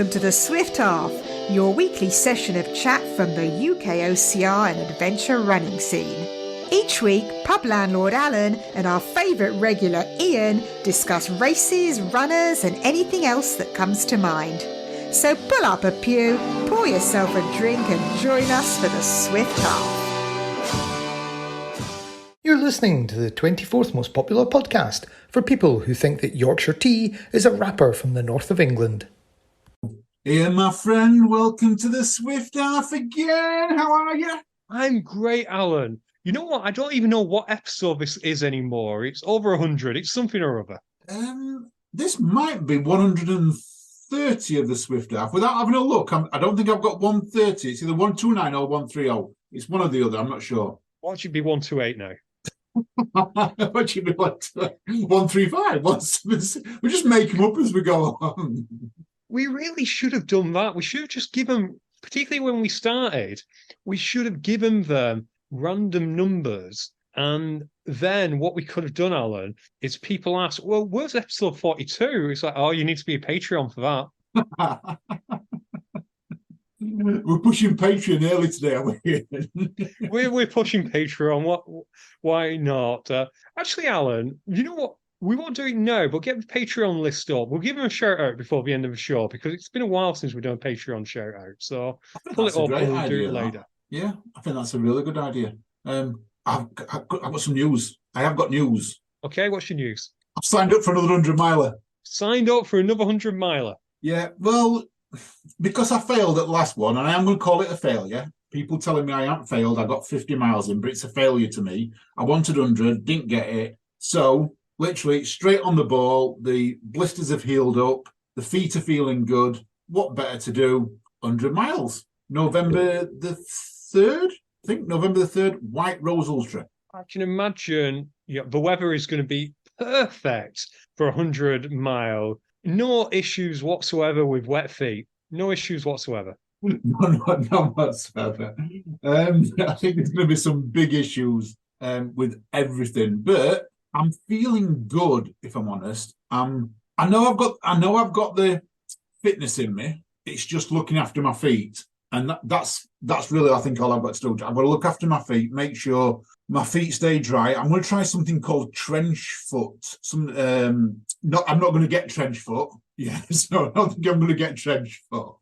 welcome to the Swift Half, your weekly session of chat from the UKOCR and adventure running scene. Each week, pub landlord Alan and our favourite regular Ian discuss races, runners and anything else that comes to mind. So pull up a pew, pour yourself a drink and join us for the Swift Half. You're listening to the 24th most popular podcast for people who think that Yorkshire tea is a wrapper from the north of England. Ian, my friend, welcome to the Swift Half again. How are you? I'm great, Alan. You know what? I don't even know what episode this is anymore. It's over 100. It's something or other. This might be 130 of the Swift Half. Without having a look, I don't think I've got 130. It's either 129 or 130. It's one or the other. I'm not sure. What should be 128 now? What should be like 135? We just make them up as we go along. We really should have done that. We should have just given, particularly when we started, we should have given them random numbers. And then what we could have done, Alan, is people ask, well, where's episode 42? It's like, oh, you need to be a Patreon for that. We're pushing Patreon early today, are we? we're pushing Patreon. Why not? Actually, Alan, you know what? We won't do it now, but get the Patreon list up. We'll give them a shout out before the end of the show because it's been a while since we've done a Patreon shout out. So pull it up and we'll do it later. Yeah, I think that's a really good idea. I've got some news. I have got news. Okay, what's your news? I've signed up for another 100 miler. Signed up for another 100 miler. Yeah, well, because I failed at the last one, and I am going to call it a failure. People telling me I haven't failed. I got 50 miles in, but it's a failure to me. I wanted 100, didn't get it. So, literally, straight on the ball. The blisters have healed up. The feet are feeling good. What better to do? 100 miles. November the 3rd? I think November the 3rd, White Rose Ultra. I can imagine the weather is going to be perfect for 100 mile. No issues whatsoever with wet feet. No issues whatsoever. No whatsoever. I think there's going to be some big issues with everything, but I'm feeling good. If I'm honest, I know I've got the fitness in me. It's just looking after my feet, and that's really I think all I've got to do. I've got to look after my feet, make sure my feet stay dry. I'm going to try something called trench foot. I'm not going to get trench foot. Yeah, so I don't think I'm going to get trench foot.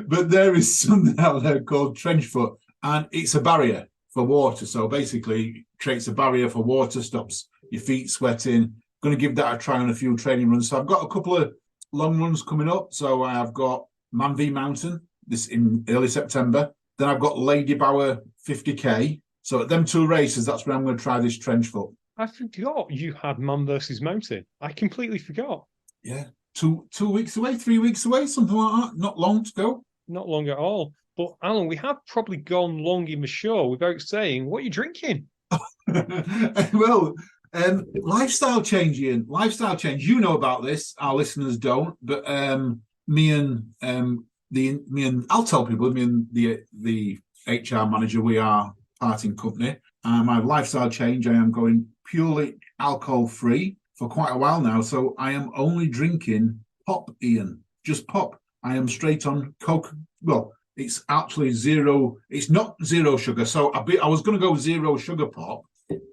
But there is something out there called trench foot, and it's a barrier for water. So basically, creates a barrier for water, stops your feet sweating. Going to give that a try on a few training runs. So I've got a couple of long runs coming up. So I've got Manvey Mountain this in early September. Then I've got Lady Bower 50k. So at them two races, that's where I'm going to try this trench foot. I forgot you had Man versus Mountain. I completely forgot. Yeah, 2 weeks away, 3 weeks away, something like that. Not long to go. Not long at all. But Alan, we have probably gone long in the show without saying, what are you drinking? Well, lifestyle change, Ian. Lifestyle change. You know about this. Our listeners don't. But me and I'll tell people. Me and the HR manager, we are parting company. My lifestyle change. I am going purely alcohol free for quite a while now. So I am only drinking pop, Ian. Just pop. I am straight on Coke. Well, it's actually zero. It's not zero sugar. So I was going to go zero sugar pop,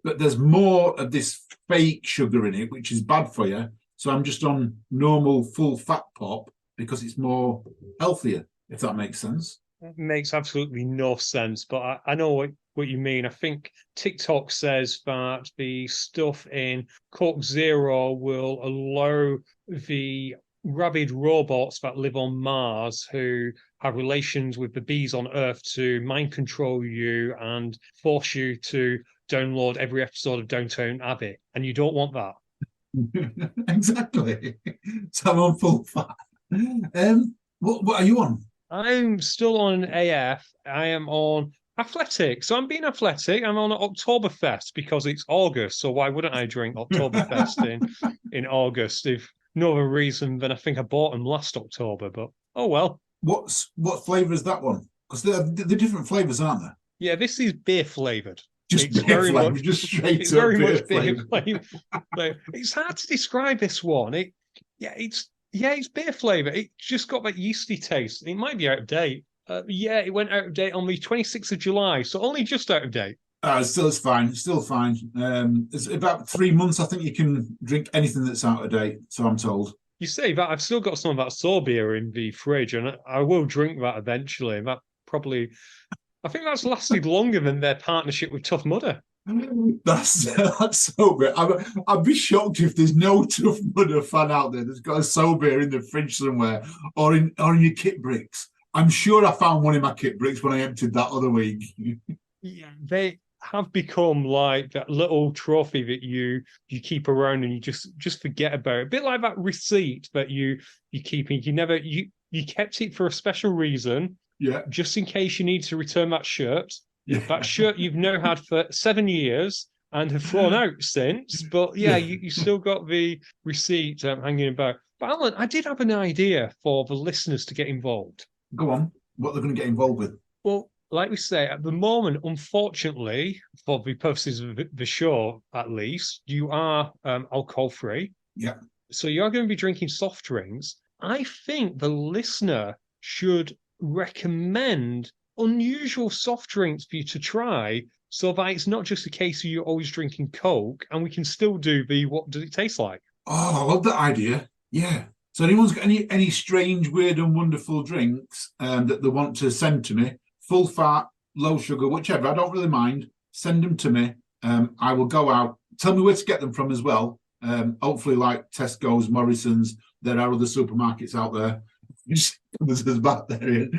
but there's more of this fake sugar in it, which is bad for you. So I'm just on normal full fat pop because it's more healthier, if that makes sense. It makes absolutely no sense, but I know what you mean. I think TikTok says that the stuff in Coke Zero will allow the rabid robots that live on Mars who have relations with the bees on Earth to mind control you and force you to download every episode of Downton Abbey. And you don't want that. Exactly. So I'm on full fat. What are you on? I'm still on AF. I am on athletic. So I'm being athletic. I'm on Oktoberfest because it's August. So why wouldn't I drink Oktoberfest in August if no other reason than I think I bought them last October, but oh well. What flavour is that one? Because they're different flavours, aren't they? Yeah, this is beer flavoured. Just it's beer very flavour, much, just straight it's up very beer much beer flavour. flavour. It's hard to describe this one. It's Yeah, it's beer flavour. It just got that yeasty taste. It might be out of date. Yeah, it went out of date on the 26th of July, so only just out of date. It's fine. Still fine. It's about 3 months. I think you can drink anything that's out of date. So I'm told. You say that I've still got some of that sour beer in the fridge, and I will drink that eventually. That probably, I think that's lasted longer than their partnership with Tough Mudder. That's so bad. I'd be shocked if there's no Tough Mudder fan out there that's got a soul beer in the fridge somewhere or in your kit bricks. I'm sure I found one in my kit bricks when I emptied that other week. Yeah, they have become like that little trophy that you keep around and you just forget about. A bit like that receipt that you keep and you kept it for a special reason. Yeah. Just in case you need to return that shirt. Yeah. That shirt you've now had for 7 years and have thrown out since. But yeah, you still got the receipt hanging about. But Alan, I did have an idea for the listeners to get involved. Go on. What they're going to get involved with? Well, like we say, at the moment, unfortunately, for the purposes of the show, at least, you are alcohol-free. Yeah. So you are going to be drinking soft drinks. I think the listener should recommend unusual soft drinks for you to try so that it's not just a case of you always drinking Coke and we can still do the what does it taste like? Oh, I love that idea. Yeah. So anyone's got any strange, weird and wonderful drinks that they want to send to me, full fat, low sugar, whichever, I don't really mind. Send them to me. I will go out. Tell me where to get them from as well. Hopefully like Tesco's, Morrison's, there are other supermarkets out there. There's back there.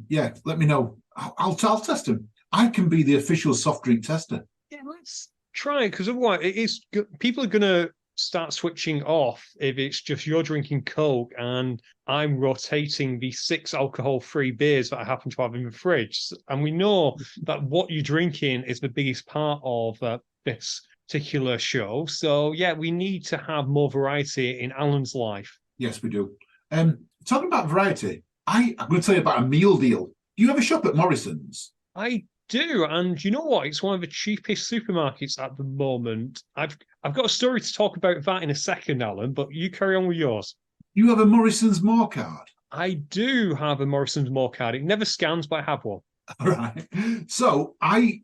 Yeah, let me know. I'll test them. I can be the official soft drink tester. Yeah, let's try it because otherwise people are going to start switching off if it's just you're drinking Coke and I'm rotating the 6 alcohol-free beers that I happen to have in the fridge. And we know that what you're drinking is the biggest part of this particular show. So yeah, we need to have more variety in Alan's life. Yes, we do. Talking about variety, I'm going to tell you about a meal deal. Do you ever shop at Morrison's? I do, and you know what? It's one of the cheapest supermarkets at the moment. I've got a story to talk about that in a second, Alan, but you carry on with yours. You have a Morrison's More card? I do have a Morrison's More card. It never scans, but I have one. All right. So I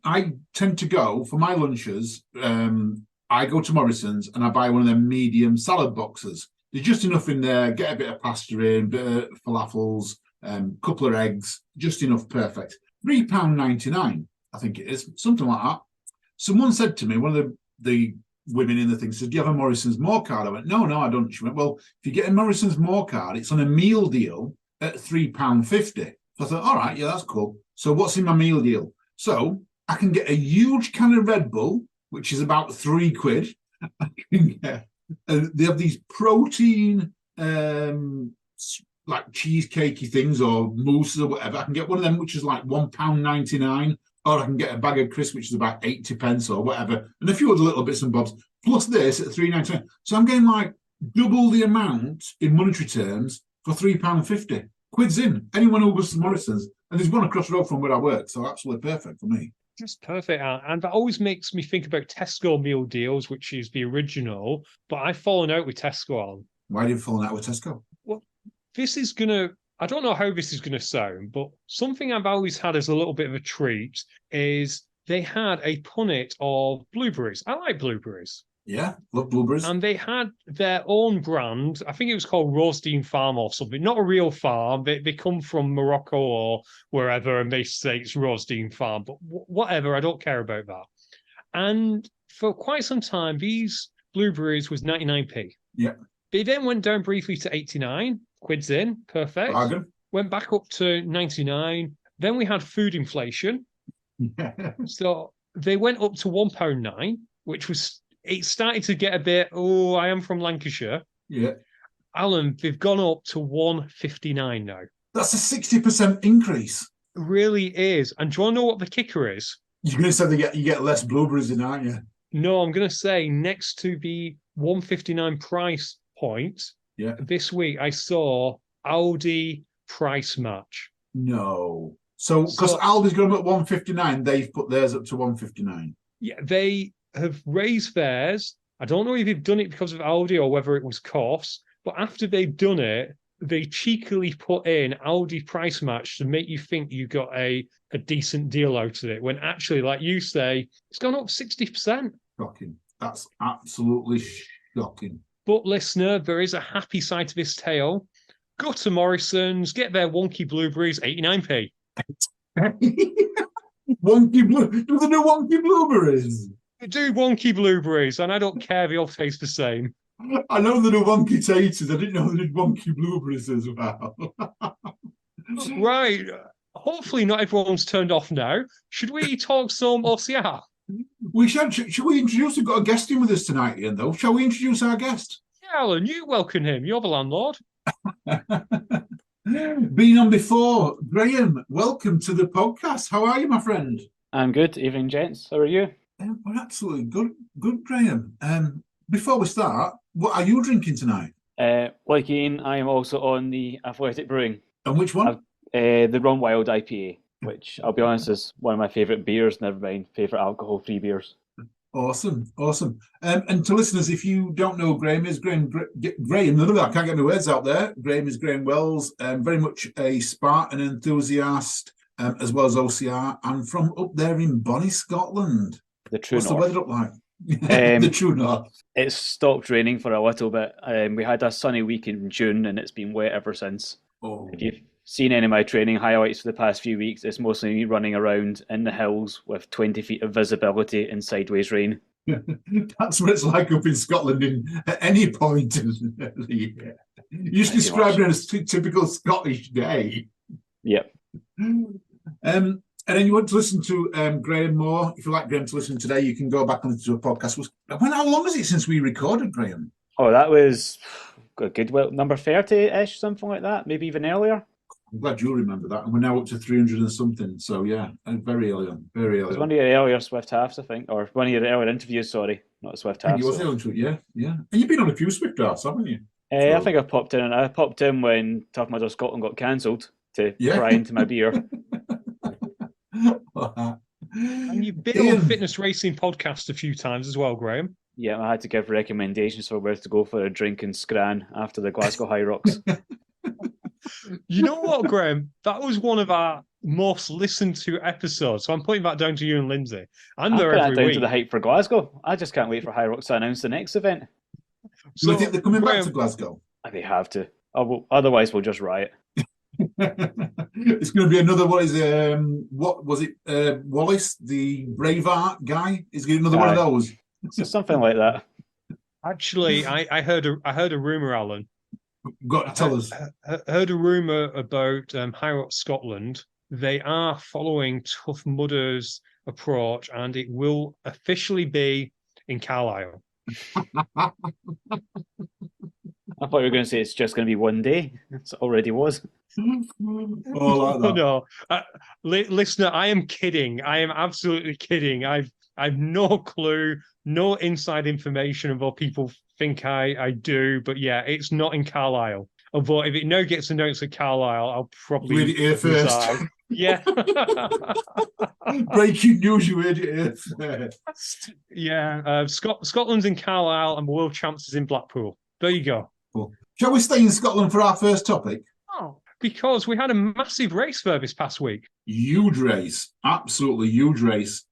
tend to go for my lunches. I go to Morrison's and I buy one of them medium salad boxes. There's just enough in there. Get a bit of pasta in, bit of falafels, couple of eggs, just enough. Perfect. £3.99, I think it is, something like that. Someone said to me, one of the women in the thing said, "Do you have a Morrison's More card?" I went, No, I don't. She went, "Well, if you get a Morrison's More card, it's on a meal deal at £3.50. So I thought, all right, yeah, that's cool. So what's in my meal deal? So I can get a huge can of Red Bull, which is about £3. I can get, they have these protein like cheesecakey things or mousses or whatever. I can get one of them, which is like £1.99, or I can get a bag of crisps, which is about 80p or whatever, and a few other little bits and bobs, plus this at £3.99. So I'm getting like double the amount in monetary terms for £3.50. Quid's in. Anyone who goes to Morrison's, and there's one across the road from where I work, so absolutely perfect for me. Just perfect. And that always makes me think about Tesco meal deals, which is the original, but I've fallen out with Tesco, Alan. Why did you fall out with Tesco? Well, I don't know how this is going to sound, but something I've always had as a little bit of a treat is they had a punnet of blueberries. I like blueberries. Yeah, love blueberries. And they had their own brand. I think it was called Rosedine Farm or something. Not a real farm. They come from Morocco or wherever, and they say it's Rosedine Farm. But whatever, I don't care about that. And for quite some time, these blueberries was 99p. Yeah. They then went down briefly to 89. Quid's in. Perfect. Bargain. Went back up to 99. Then we had food inflation. Yeah. So they went up to £1.9, which was... It started to get a bit, I am from Lancashire. Yeah. Alan, they've gone up to £1.59 now. That's a 60% increase. It really is. And do you want to know what the kicker is? You're going to say you get less blueberries in, aren't you? No, I'm going to say next to the £1.59 price point, this week I saw Aldi price match. No. So, because Aldi's gone up at £1.59, they've put theirs up to £1.59. Yeah, they have raised theirs. I don't know if they've done it because of Aldi or whether it was cost, but after they've done it, they cheekily put in Aldi price match to make you think you got a decent deal out of it, when actually, like you say, it's gone up 60%. Shocking. That's absolutely shocking. But listener, there is a happy side to this tale. Go to Morrison's, get their wonky blueberries, 89p. Wonky blue. Do they do wonky blueberries? They do wonky blueberries, and I don't care, they all taste the same. I know they do wonky taters. I didn't know they did wonky blueberries as well. Right. Hopefully not everyone's turned off now. Should we talk some OCR? We should we introduce? We've got a guest in with us tonight, Ian, though. Shall we introduce our guest? Yeah, Alan, you welcome him. You're the landlord. Been on before. Graham, welcome to the podcast. How are you, my friend? I'm good. Evening, gents. How are you? We're absolutely good, Graham. Before we start, what are you drinking tonight? Like Ian, I am also on the Athletic Brewing. And which one? The Run Wild IPA, which I'll be honest is one of my favourite beers, never mind favourite alcohol-free beers. Awesome. And to listeners, if you don't know Graham, is Graham, I can't get my words out there. Graham is Graham Wells, very much a Spartan enthusiast, as well as OCR, and from up there in Bonnie, Scotland. The true What's north. the weather up like? The true north. It's stopped raining for a little bit. We had a sunny week in June, and it's been wet ever since. Oh. If you've seen any of my training highlights for the past few weeks, it's mostly me running around in the hills with 20 feet of visibility in sideways rain. That's what it's like up in Scotland at any point in the year. You just described it as a typical Scottish day. Yep. And then you want to listen to Graham more. If you like Graham to listen today, you can go back and listen to a podcast. How long is it since we recorded, Graham? Oh, that was a good, well, number 30-ish, something like that, maybe even earlier. I'm glad you remember that. And we're now up to 300 and something. So, yeah, very early on. Very early It was on. one of your earlier Swift Halves, I think, or one of your earlier interviews, sorry, not Swift Halves. Yeah. And you've been on a few Swift Halves, haven't you? I think I popped in when Tough Mudder Scotland got cancelled to pry into my beer. And you've been on Fitness Racing Podcast a few times as well, Graham. Yeah, I had to give recommendations for where to go for a drink in Scran after the Glasgow High Rocks. You know what, Graham? That was one of our most listened to episodes. So I'm putting that down to you and Lindsay. I'm there every down week. To the hype for Glasgow. I just can't wait for High Rocks to announce the next event. So you think they're coming back to Glasgow? They have to. Otherwise, we'll just riot. It's going to be another. What was it? Wallace, the Braveheart guy, is getting another one of those. So something like that. Actually, I heard a rumor, Alan. Got to tell us. I heard a rumor about High Rock Scotland. They are following Tough Mudder's approach, and it will officially be in Carlisle. I thought you were going to say it's just going to be one day. It already was. Like that. No, listener, I am kidding. I am absolutely kidding. I've no clue, no inside information of what people think I do. But yeah, it's not in Carlisle. Although if it now gets announced at Carlisle, I'll probably read it here first. Yeah. Breaking news, you heard it here first. Yeah, Scotland's in Carlisle and the world champs is in Blackpool. There you go. Cool. Shall we stay in Scotland for our first topic? Oh, because we had a massive race there this past week. Huge race, absolutely huge race.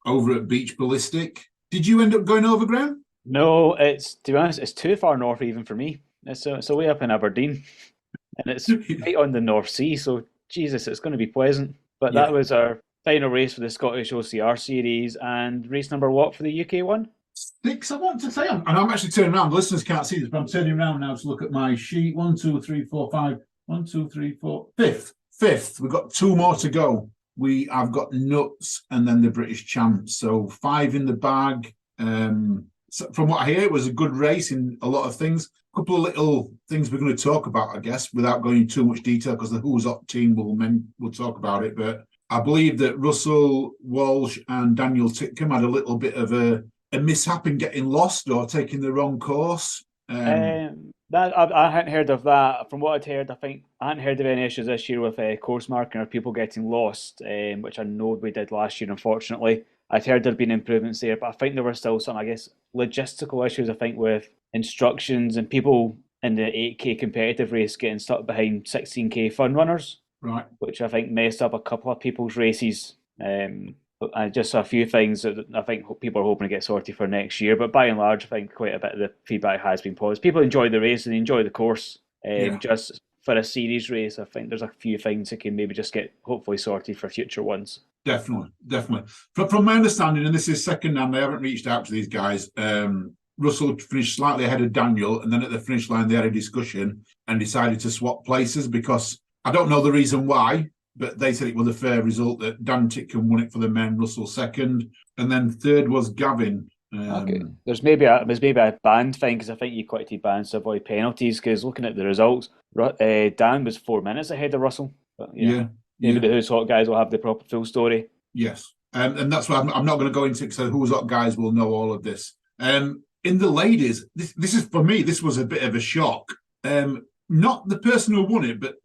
Over at Beach Ballistic. Did you end up going over, Graham? No, to be honest, it's too far north even for me. It's way up in Aberdeen, and it's right on the North Sea. So Jesus, it's going to be pleasant. But that was our final race for the Scottish OCR series, and race number what for the UK one? 6, I want to say. And I'm actually turning around. The listeners can't see this, but I'm turning around now to look at my sheet. 1, 2, 3, 4, 5. 1, 2, 3, 4. Fifth. We've got 2 more to go. I've got Nuts and then the British champs. So 5 in the bag. So from what I hear, it was a good race in a lot of things. A couple of little things we're going to talk about, I guess, without going into too much detail, because the Who's Up team will talk about it. But I believe that Russell Walsh and Daniel Titcombe had a little bit of a mishap in getting lost or taking the wrong course. I hadn't heard of that. From what I'd heard, I hadn't heard of any issues this year with course marking or people getting lost, which I know we did last year, unfortunately. I'd heard there'd been improvements there, but I think there were still some, I guess, logistical issues, I think, with instructions and people in the 8K competitive race getting stuck behind 16K fun runners, Right. which I think messed up a couple of people's races. I just saw a few things that I think people are hoping to get sorted for next year. But by and large, I think quite a bit of the feedback has been positive. People enjoy the race and they enjoy the course. Just for a series race, I think there's a few things that can maybe just get hopefully sorted for future ones. Definitely. From my understanding, and this is second hand, they haven't reached out to these guys. Russell finished slightly ahead of Daniel, and then at the finish line, they had a discussion and decided to swap places because I don't know the reason why, but they said it was a fair result that Dan Titcombe won it for the men, Russell second, and then third was Gavin. Okay, there's maybe a band thing because I think you quite bands to avoid penalties. Because looking at the results, Dan was 4 minutes ahead of Russell. But maybe the Who's Hot guys will have the proper full story. Yes, and that's why I'm not going to go into it because the Who's Hot guys will know all of this. In the ladies, this is for me. This was a bit of a shock. Not the person who won it, but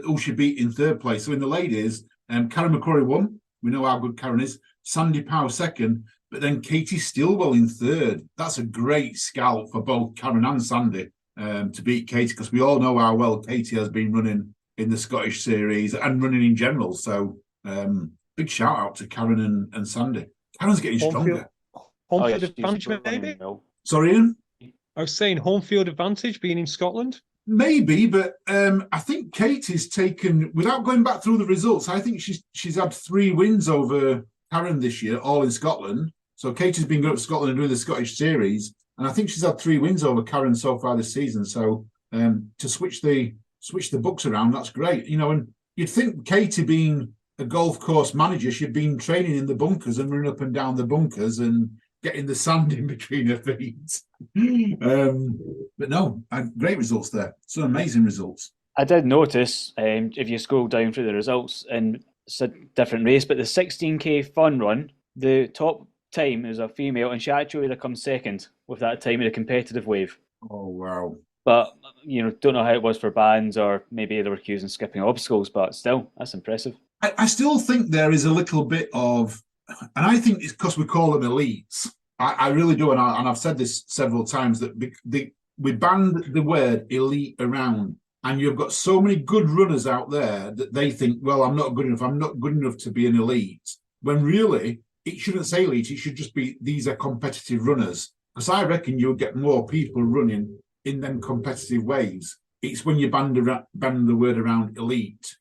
who she beat in third place. So in the ladies, Karen McCrory won. We know how good Karen is. Sandy Powell second, but then Katie Stilwell in third. That's a great scalp for both Karen and Sandy to beat Katie, because we all know how well Katie has been running in the Scottish series and running in general. So big shout out to Karen and Sandy. Karen's getting stronger. Home field advantage, maybe? Sorry, Ian? I was saying home field advantage being in Scotland. Maybe, but I think Katie's taken, without going back through the results, I think she's had 3 wins over Karen this year, all in Scotland. So Katie's been going up to Scotland and doing the Scottish series, and I think she's had 3 wins over Karen so far this season. So to switch the books around, that's great. And you'd think Katie, being a golf course manager, she'd been training in the bunkers and running up and down the bunkers and getting the sand in between her feet. But no, great results there. Some amazing results. I did notice, if you scroll down through the results, and it's a different race, but the 16K fun run, the top time is a female, and she actually would have come second with that time in the competitive wave. Oh, wow. But, don't know how it was for bands, or maybe they were accusing skipping obstacles, but still, that's impressive. I still think there is a little bit of, and I think it's because we call them elites. I really do, and I've said this several times, that we banned the word elite around, and you've got so many good runners out there that they think, well, I'm not good enough to be an elite, when really it shouldn't say elite, it should just be these are competitive runners, because I reckon you'll get more people running in them competitive waves. It's when you ban the word around elite.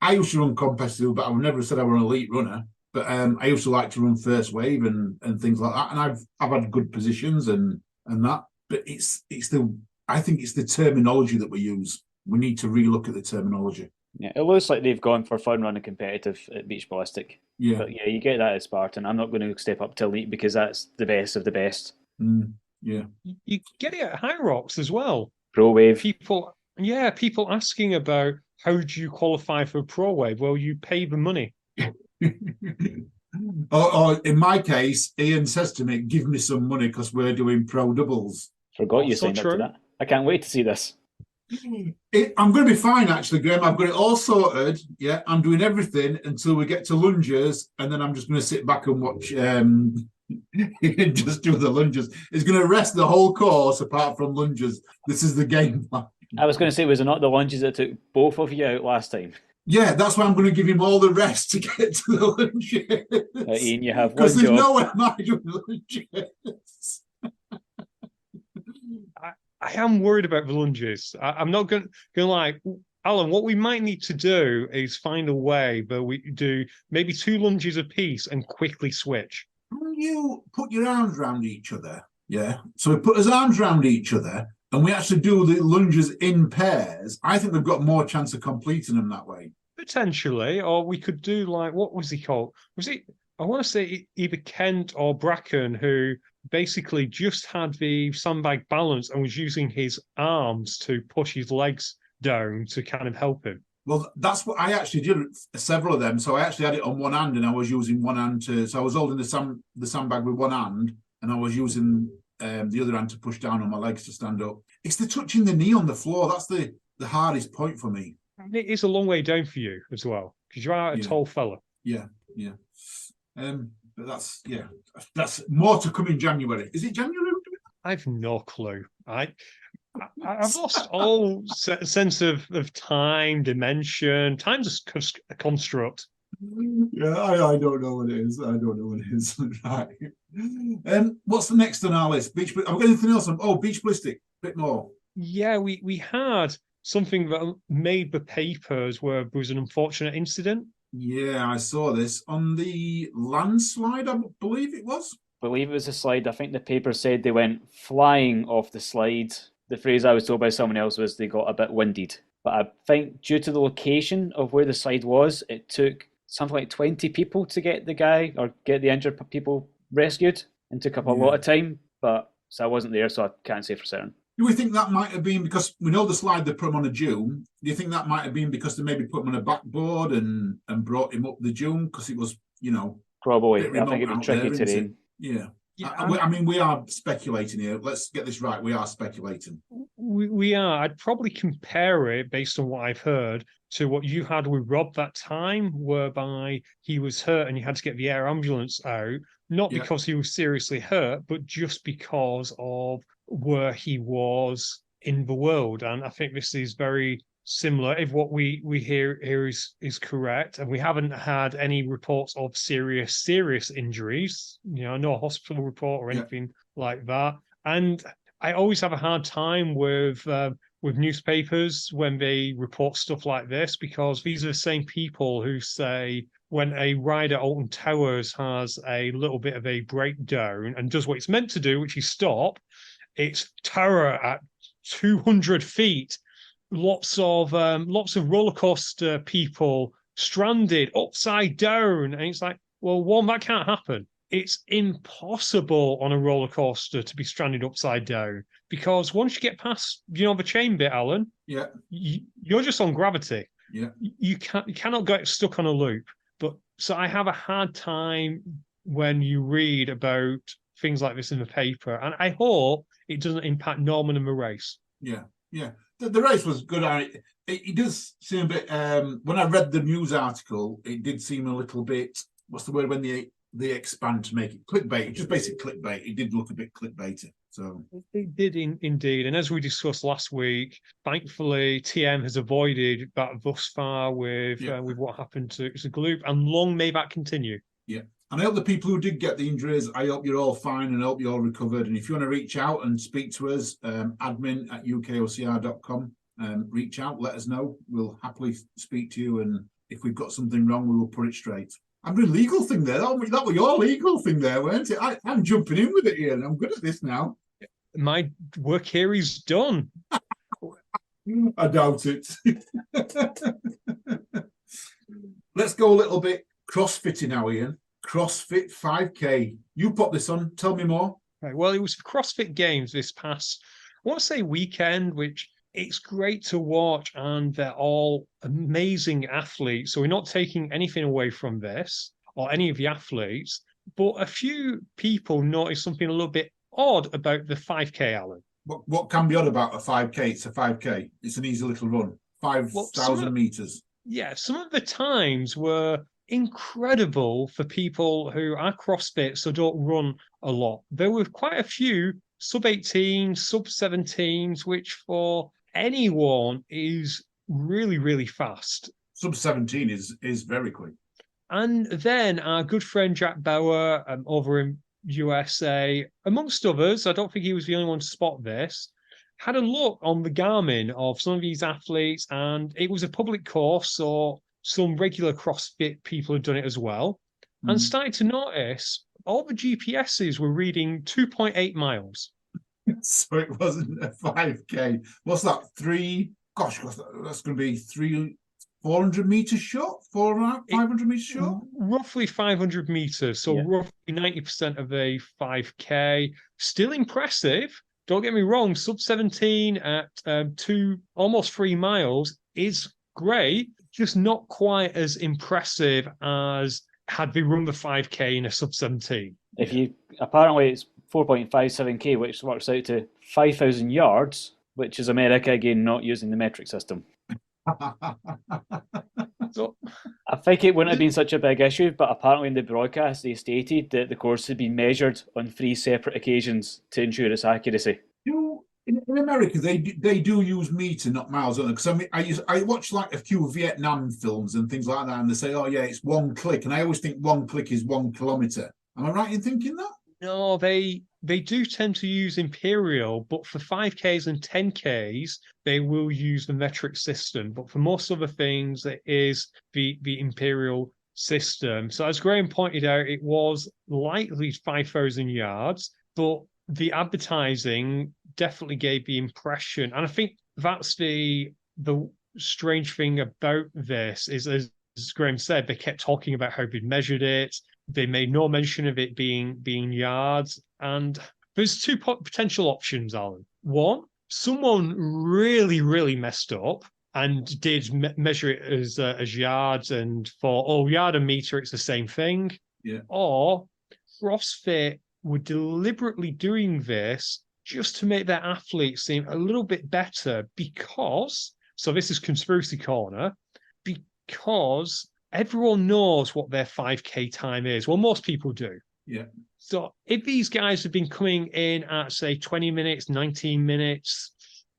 I used to run competitive, but I've never said I were an elite runner. But I used to like to run first wave and things like that, and I've had good positions and that. But I think it's the terminology that we use. We need to relook at the terminology. Yeah, it looks like they've gone for fun running competitive at Beach Ballistic. Yeah, but you get that at Spartan. I'm not going to step up to elite because that's the best of the best. Yeah, you get it at High Rocks as well. Pro wave. People asking about how do you qualify for Pro wave? Well, you pay the money. or in my case, Ian says to me, give me some money because we're doing pro doubles. Forgot you signed up to that. I can't wait to see this. I'm going to be fine, actually, Graham. I've got it all sorted. Yeah, I'm doing everything until we get to lunges, and then I'm just going to sit back and watch just do the lunges. It's going to rest the whole course apart from lunges. This is the game plan. I was going to say, was it not the lunges that took both of you out last time? Yeah, that's why I'm going to give him all the rest to get to the lunges. Ian, you have one job. Because there's no way am I doing lunges. I am worried about the lunges. I'm not going to lie. Alan, what we might need to do is find a way where we do maybe 2 lunges apiece and quickly switch. Can you put your arms around each other? Yeah. So we put his arms around each other and we actually do the lunges in pairs. I think we've got more chance of completing them that way. Potentially. Or we could do what was he called? I want to say either Kent or Bracken, who basically just had the sandbag balance and was using his arms to push his legs down to kind of help him. Well, that's what I actually did, several of them. So I actually had it on one hand and I was using one hand so I was holding the sandbag with one hand and I was using the other hand to push down on my legs to stand up. It's the touching the knee on the floor. That's the hardest point for me. And it is a long way down for you as well, because you are a tall fella. Yeah. But that's more to come in January. Is it January? I've no clue. I've lost all sense of time, dimension. Time's a construct. Yeah, I don't know what it is. I don't know what it is. Right. What's the next on our list? Beach. I've got anything else? Beach ballistic. Bit more. Yeah, we had something that made the papers where there was an unfortunate incident. Yeah, I saw this on the landslide. I believe it was. I believe it was a slide. I think the paper said they went flying off the slide. The phrase I was told by someone else was they got a bit winded. But I think due to the location of where the slide was, it took something like 20 people to get the guy or get the injured people rescued, and took up a lot of time. But so I wasn't there, so I can't say for certain. Do we think that might have been because we know the slide they put him on a dune? Do you think that might have been because they maybe put him on a backboard and brought him up the dune because it was, Probably. I think it'd be tricky terrain. Yeah. I mean, we are speculating here. Let's get this right. We are speculating. We are. I'd probably compare it, based on what I've heard, to what you had with Rob that time, whereby he was hurt and you had to get the air ambulance out, not because he was seriously hurt, but just because of where he was in the world. And I think this is very similar if what we hear here is correct, and we haven't had any reports of serious injuries, no hospital report or anything like that. And I always have a hard time with newspapers when they report stuff like this, because these are the same people who say when a ride at Alton Towers has a little bit of a breakdown and does what it's meant to do, which is stop, it's terror at 200 feet. Lots of roller coaster people stranded upside down, and it's like, well, one, that can't happen. It's impossible on a roller coaster to be stranded upside down, because once you get past, the chain bit, Alan, you're just on gravity. Yeah, you cannot get stuck on a loop. But so I have a hard time when you read about things like this in the paper, and I hope it doesn't impact Norman and the race. Yeah. The race was good. It does seem a bit. When I read the news article, it did seem a little bit. What's the word when they expand to make it clickbait? Just basic clickbait. It did look a bit clickbaity. So it did indeed. And as we discussed last week, thankfully TM has avoided that thus far with what happened to Gloop, and long may that continue. Yeah. And I hope the people who did get the injuries, I hope you're all fine and I hope you're all recovered. And if you want to reach out and speak to us, admin@ukocr.com, reach out, let us know. We'll happily speak to you. And if we've got something wrong, we will put it straight. I'm doing legal thing there. That was your legal thing there, weren't it? I'm jumping in with it here, and I'm good at this now. My work here is done. I doubt it. Let's go a little bit CrossFitting now, Ian. CrossFit 5K. You put this on. Tell me more. Right. Well, it was CrossFit Games this past, I want to say weekend, which it's great to watch, and they're all amazing athletes. So we're not taking anything away from this or any of the athletes, but a few people noticed something a little bit odd about the 5K, Alan. What can be odd about a 5K? It's a 5K. It's an easy little run. 5,000 meters. Yeah, some of the times were incredible for people who are CrossFit, so don't run a lot. There were quite a few sub-18, sub-17s, which for anyone is really, really fast. Sub-17 is very quick. And then our good friend Jack Bauer over in USA, amongst others, I don't think he was the only one to spot this, had a look on the Garmin of some of these athletes, and it was a public course, so some regular CrossFit people had done it as well, and started to notice all the GPSs were reading 2.8 miles. So it wasn't a 5K. What's that? That's going to be 400 meters short? 500 meters short? Roughly 500 meters. So roughly 90% of a 5K. Still impressive. Don't get me wrong. Sub-17 at almost 3 miles is great. Just not quite as impressive as had they run the 5K in a sub-17. Apparently it's 4.57K, which works out to 5,000 yards, which is America, again, not using the metric system. So, I think it wouldn't have been such a big issue, but apparently in the broadcast they stated that the course had been measured on 3 separate occasions to ensure its accuracy. Who In America, they do use meter, not miles, don't they? Because I watch like a few Vietnam films and things like that, and they say, "Oh yeah, it's one click," and I always think 1 click is 1 kilometer. Am I right in thinking that? No, they do tend to use imperial, but for 5Ks and 10Ks, they will use the metric system. But for most other things, it is the imperial system. So as Graham pointed out, it was likely 5,000 yards, but the advertising definitely gave the impression, and I think that's the strange thing about this is, as Graham said, they kept talking about how they'd measured it. They made no mention of it being yards. And there's two potential options, Alan. One, someone really, really messed up and did measure it as yards and thought, oh, yard and meter, it's the same thing. Yeah. Or CrossFit were deliberately doing this just to make their athletes seem a little bit better because, so this is conspiracy corner, because everyone knows what their 5K time is. Well, most people do. Yeah. So if these guys have been coming in at, say, 20 minutes, 19 minutes,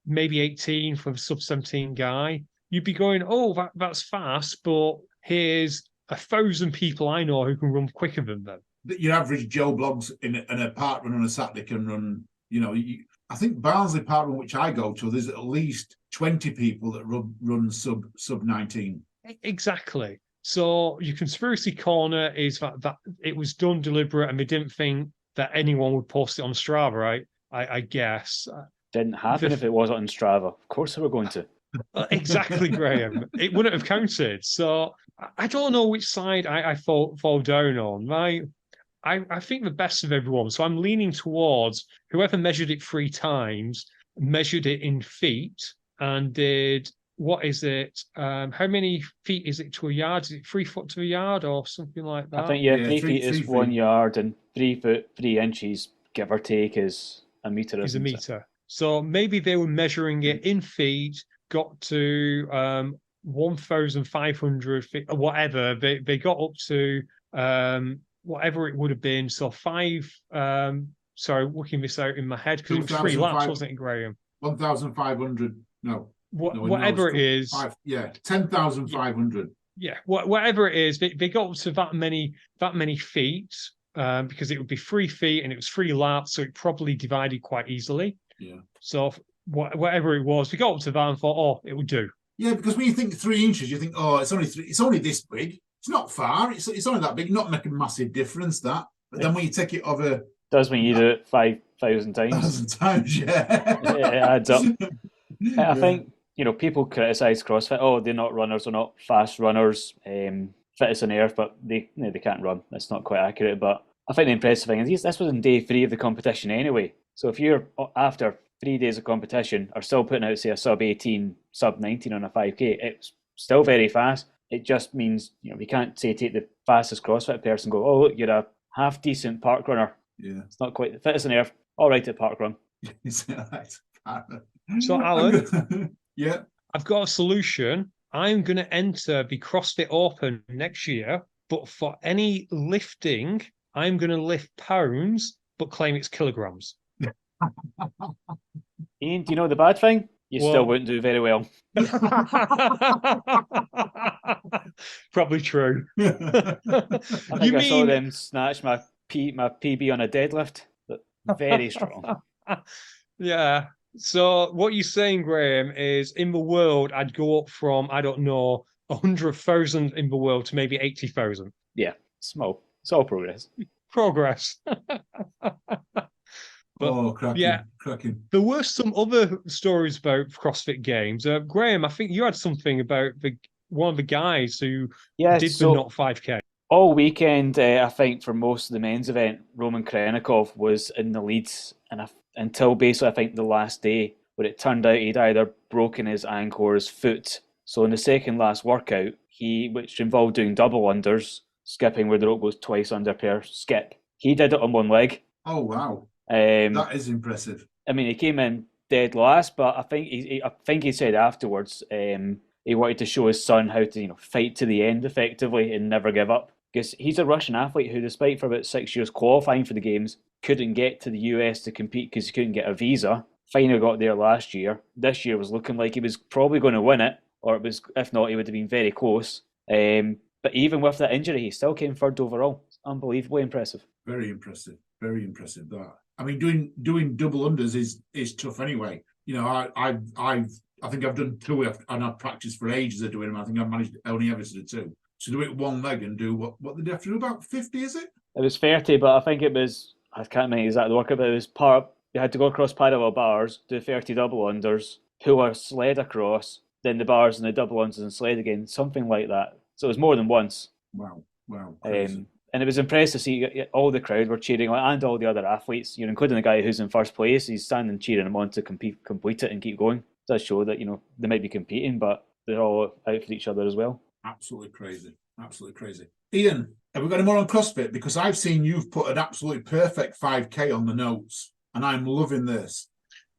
maybe 18 for a sub-17 guy, you'd be going, oh, that's fast, but here's 1,000 people I know who can run quicker than them. Your average Joe Blogs in a park run on a Saturday can run, I think Barnsley Park Run, which I go to, there's at least 20 people that run sub 19. Exactly. So your conspiracy corner is that it was done deliberate and they didn't think that anyone would post it on Strava, right? I guess. Didn't happen if it wasn't on Strava. Of course they were going to. Exactly, Graham. It wouldn't have counted. So I don't know which side I fall down on. I think the best of everyone. So I'm leaning towards whoever measured it 3 times, measured it in feet and did, what is it? How many feet is it to a yard? Is it 3 foot to a yard or something like that? I think, 3 feet is 1 yard and 3 foot, 3 inches, give or take, is a meter. Is a meter. So maybe they were measuring it in feet, got to 1,500 feet, or whatever. They got up to whatever it would have been. So 5, sorry, working this out in my head because it was 3 laps, wasn't it, Graham? 1,500, no. Whatever it is. 10,500. Yeah, whatever it is, they got up to that many feet because it would be 3 feet and it was 3 laps, so it probably divided quite easily. Yeah. So whatever it was, we got up to that and thought, oh, it would do. Yeah, because when you think 3 inches, you think, oh, it's only this big. It's not far. It's only that big. Not make a massive difference that. But then when you take it over, does when you do it 5,000 times. 1,000 times, yeah. It adds up. I think people criticise CrossFit. Oh, they're not runners. They're not fast runners. Fittest on earth, but they can't run. That's not quite accurate. But I think the impressive thing is this was in day 3 of the competition anyway. So if you're after 3 days of competition are still putting out, say, a sub 18, sub 19 on a 5K, it's still very fast. It just means, we can't say take the fastest CrossFit person and go, oh, look, you're a half decent park runner. Yeah. It's not quite the fittest on earth. All right at park run. So, Alan, yeah, I've got a solution. I'm going to enter the CrossFit Open next year, but for any lifting, I'm going to lift pounds, but claim it's kilograms. Ian, do you know the bad thing? You still wouldn't do very well. Probably true. I think I saw them snatch my PB on a deadlift. But very strong. Yeah. So what you're saying, Graham, is in the world, I'd go up from, I don't know, 100,000 in the world to maybe 80,000. Yeah, small. It's all progress. Progress. But, cracking. There were some other stories about CrossFit Games. Graham, I think you had something about one of the guys who did the not 5K. All weekend, I think for most of the men's event, Roman Krenikov was in the leads, and until basically I think the last day, where it turned out he'd either broken his ankle or his foot. So in the second last workout, which involved doing double unders, skipping where the rope goes twice under per skip, he did it on one leg. Oh wow. That is impressive. I mean, he came in dead last, but I think he said afterwards he wanted to show his son how to fight to the end effectively and never give up. Because he's a Russian athlete who, despite for about 6 years qualifying for the games, couldn't get to the US to compete because he couldn't get a visa. finally got there last year. This year was looking like he was probably going to win it, or it was, if not, he would have been very close. But even with that injury, he still came third overall. It's unbelievably impressive. Very impressive. Very impressive. That, I mean, doing double unders is tough anyway. You know, I think I've done 2 and I've practiced for ages of doing them. I think I've managed only ever to do 2. To do it one leg and do what did they have to do, about 50, is it? It was 30, but I think it was, I can't remember exactly the workout, but it was you had to go across parallel bars, do 30 double unders, pull a sled across, then the bars and the double unders and sled again, something like that. So it was more than once. Wow. And it was impressive to see all the crowd were cheering, and all the other athletes, you know, including the guy who's in first place. He's standing cheering him on to complete it and keep going. It does show that, you know, they might be competing, but they're all out for each other as well. Absolutely crazy. Ian, have we got any more on CrossFit? Because I've seen you've put an absolutely perfect 5K on the notes, and I'm loving this.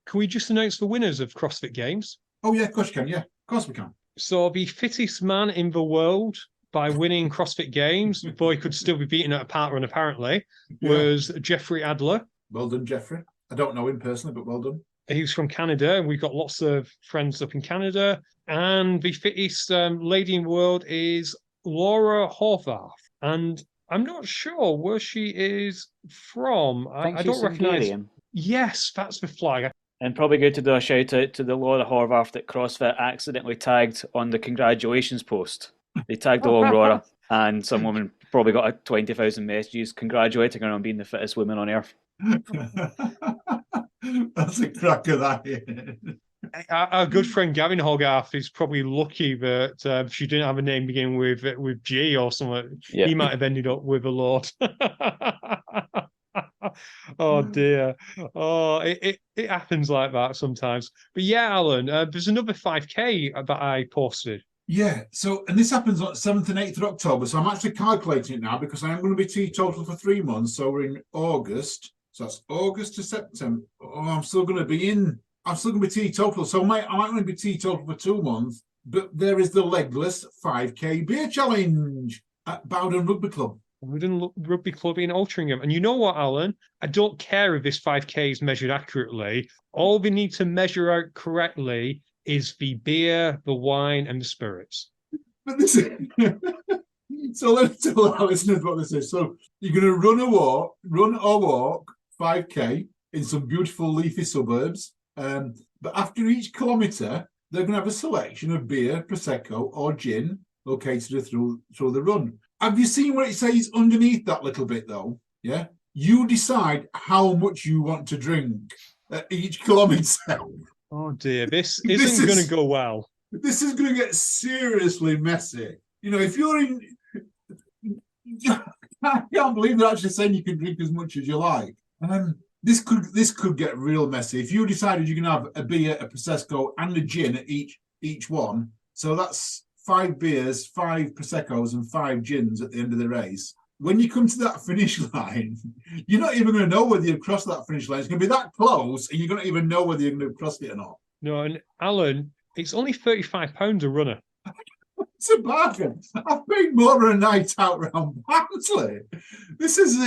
Can we just announce the winners of CrossFit Games? Oh, yeah, of course you can. Yeah, of course we can. So the fittest man in the world by winning CrossFit Games, though he could still be beaten at a park run apparently, was Jeffrey Adler. Well done, Jeffrey. I don't know him personally, but well done. He's from Canada, and we've got lots of friends up in Canada. And the fittest lady in the world is Laura Horvath. And I'm not sure where she is from. I don't recognise. Yes, that's the flag. And probably good to do a shout out to the Laura Horvath that CrossFit accidentally tagged on the congratulations post. They tagged along Laura, and some woman probably got 20,000 messages congratulating her on being the fittest woman on earth. That's a cracker, that. Our good friend Gavin Hogarth is probably lucky that she didn't have a name beginning with G or something. Yeah. He might have ended up with a Lord. Oh dear. Oh, it happens like that sometimes. But yeah, Alan, there's another 5K that I posted. Yeah, so, and this happens on 7th and 8th of October, so I'm actually calculating it now because I am going to be teetotal for 3 months, so we're in August, so that's August to September. Oh, I'm still going to be teetotal, so I might only be teetotal for 2 months, but there is the legless 5K beer challenge at Bowden Rugby Club. Wooden Rugby Club in Altrincham. And you know what, Alan? I don't care if this 5K is measured accurately. All we need to measure out correctly is the beer, the wine, and the spirits. But this is... So let's tell our listeners what this is. So you're going to run or walk 5K in some beautiful leafy suburbs. But after each kilometre, they're going to have a selection of beer, Prosecco, or gin located through the run. Have you seen what it says underneath that little bit, though? Yeah? You decide how much you want to drink at each kilometre. Oh, dear. This isn't going to go well. This is going to get seriously messy. You know, if you're in... I can't believe they're actually saying you can drink as much as you like. This could get real messy. If you decided you can have a beer, a Prosecco, and a gin at each one, so that's 5 beers, 5 Proseccos, and 5 gins at the end of the race. When you come to that finish line, you're not even going to know whether you've crossed that finish line. It's going to be that close, and you're going to even know whether you're going to have crossed it or not. No, and Alan, it's only £35 a runner. It's a bargain. I've paid more than a night out round Barnsley. This is,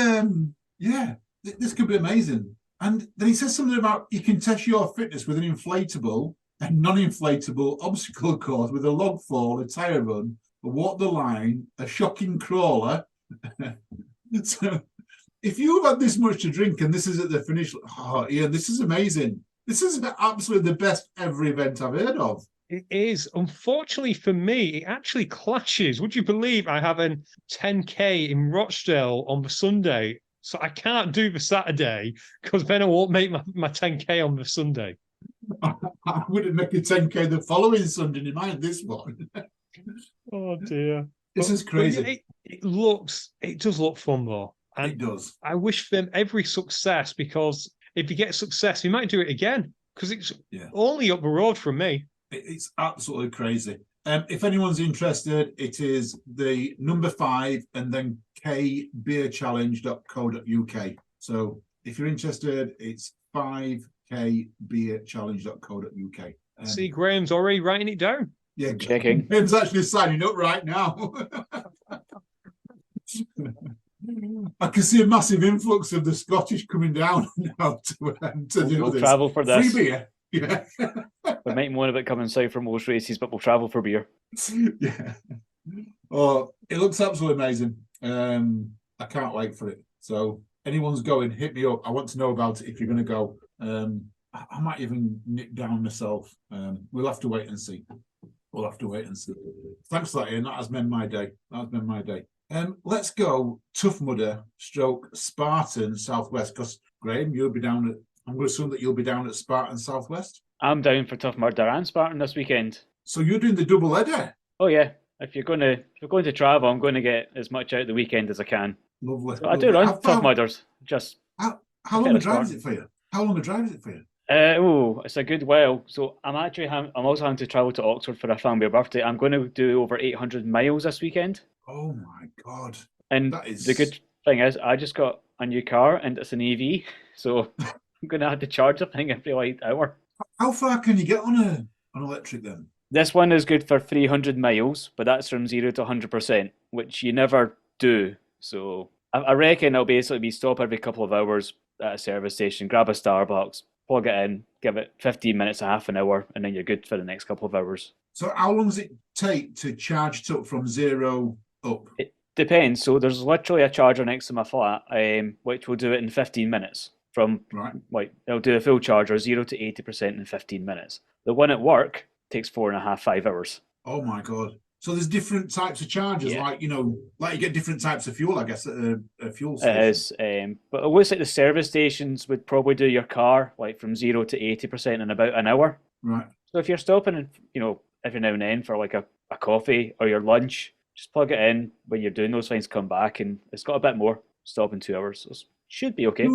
this could be amazing. And then he says something about you can test your fitness with an inflatable and non-inflatable obstacle course with a log fall, a tyre run, a walk the line, a shocking crawler. So if you've had this much to drink and this is at the finish, this is amazing. This is absolutely the best ever event I've heard of. It is. Unfortunately for me, it actually clashes. Would you believe I have a 10K in Rochdale on the Sunday? So I can't do the Saturday because then I won't make my 10K on the Sunday. I wouldn't make a 10K the following Sunday, you mind this one. Oh dear. This is crazy. It does look fun though. And it does. I wish them every success because if you get success, you might do it again because it's only up the road from me. It's absolutely crazy. If anyone's interested, it is the number 5 and then kbeerchallenge.co.uk. So if you're interested, it's 5kbeerchallenge.co.uk. See, Graham's already writing it down. Yeah, checking. Graham's actually signing up right now. I can see a massive influx of the Scottish coming down now to do We'll this. travel for Free this. beer. Yeah. We might moan about coming south for most races, but we'll travel for beer. Yeah. Oh, it looks absolutely amazing. I can't wait for it. So anyone's going, hit me up. I want to know about it if you're going to go. I might even nip down myself. We'll have to wait and see. Thanks for that, Ian. That has been my day. Let's go Tough Mudder stroke Spartan Southwest, because Graham, you'll be down at, I'm going to assume that you'll be down at Spartan Southwest. I'm down for Tough Murder and Spartan this weekend. So you're doing the double header? Oh yeah. If you're going to travel, I'm going to get as much out the weekend as I can. Lovely. So I do run Tough Mudders. Just how long a drive is it for you? It's a good while. So I'm also having to travel to Oxford for a family birthday. I'm going to do over 800 miles this weekend. Oh my God! And the good thing is, I just got a new car and it's an EV, so I'm going to have to charge the thing every hour. How far can you get on an electric then? This one is good for 300 miles, but that's from 0 to 100%, which you never do. So I reckon it'll basically be stop every couple of hours at a service station, grab a Starbucks, plug it in, give it 15 minutes, half an hour, and then you're good for the next couple of hours. So how long does it take to charge it up from 0 up? It depends. So there's literally a charger next to my flat, which will do it in 15 minutes. It'll do a full charger, 0 to 80% in 15 minutes. The one at work takes 4.5, 5 hours. Oh my God. So there's different types of chargers, like you get different types of fuel, I guess, at a fuel station. It is, but it looks like the service stations would probably do your car like from 0 to 80% in about an hour. Right. So if you're stopping, every now and then for like a coffee or your lunch, just plug it in when you're doing those things, come back, and it's got a bit more. Stop in 2 hours, so it should be okay.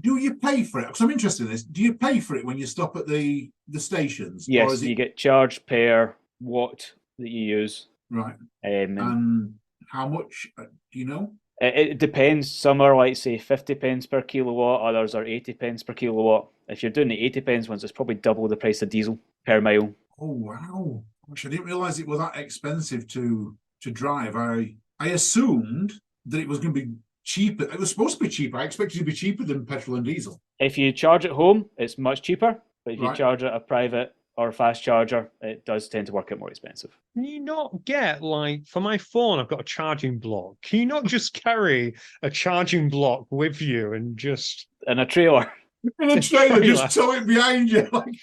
Do you pay for it? Because I'm interested in this. Do you pay for it when you stop at the stations? Yes, you get charged per watt that you use. Right. And how much, do you know? It depends. Some are like, say, 50 pence per kilowatt, others are 80 pence per kilowatt. If you're doing the 80 pence ones, it's probably double the price of diesel per mile. Oh, wow. Gosh, I didn't realise it was that expensive to drive. I assumed that it was going to be cheaper. It was supposed to be cheaper. I expected it to be cheaper than petrol and diesel. If you charge at home, it's much cheaper. But if you charge at a private or a fast charger, it does tend to work out more expensive. Can you not get, like, for my phone, I've got a charging block. Can you not just carry a charging block with you and just... In a trailer? In a trailer, just tow it behind you. Like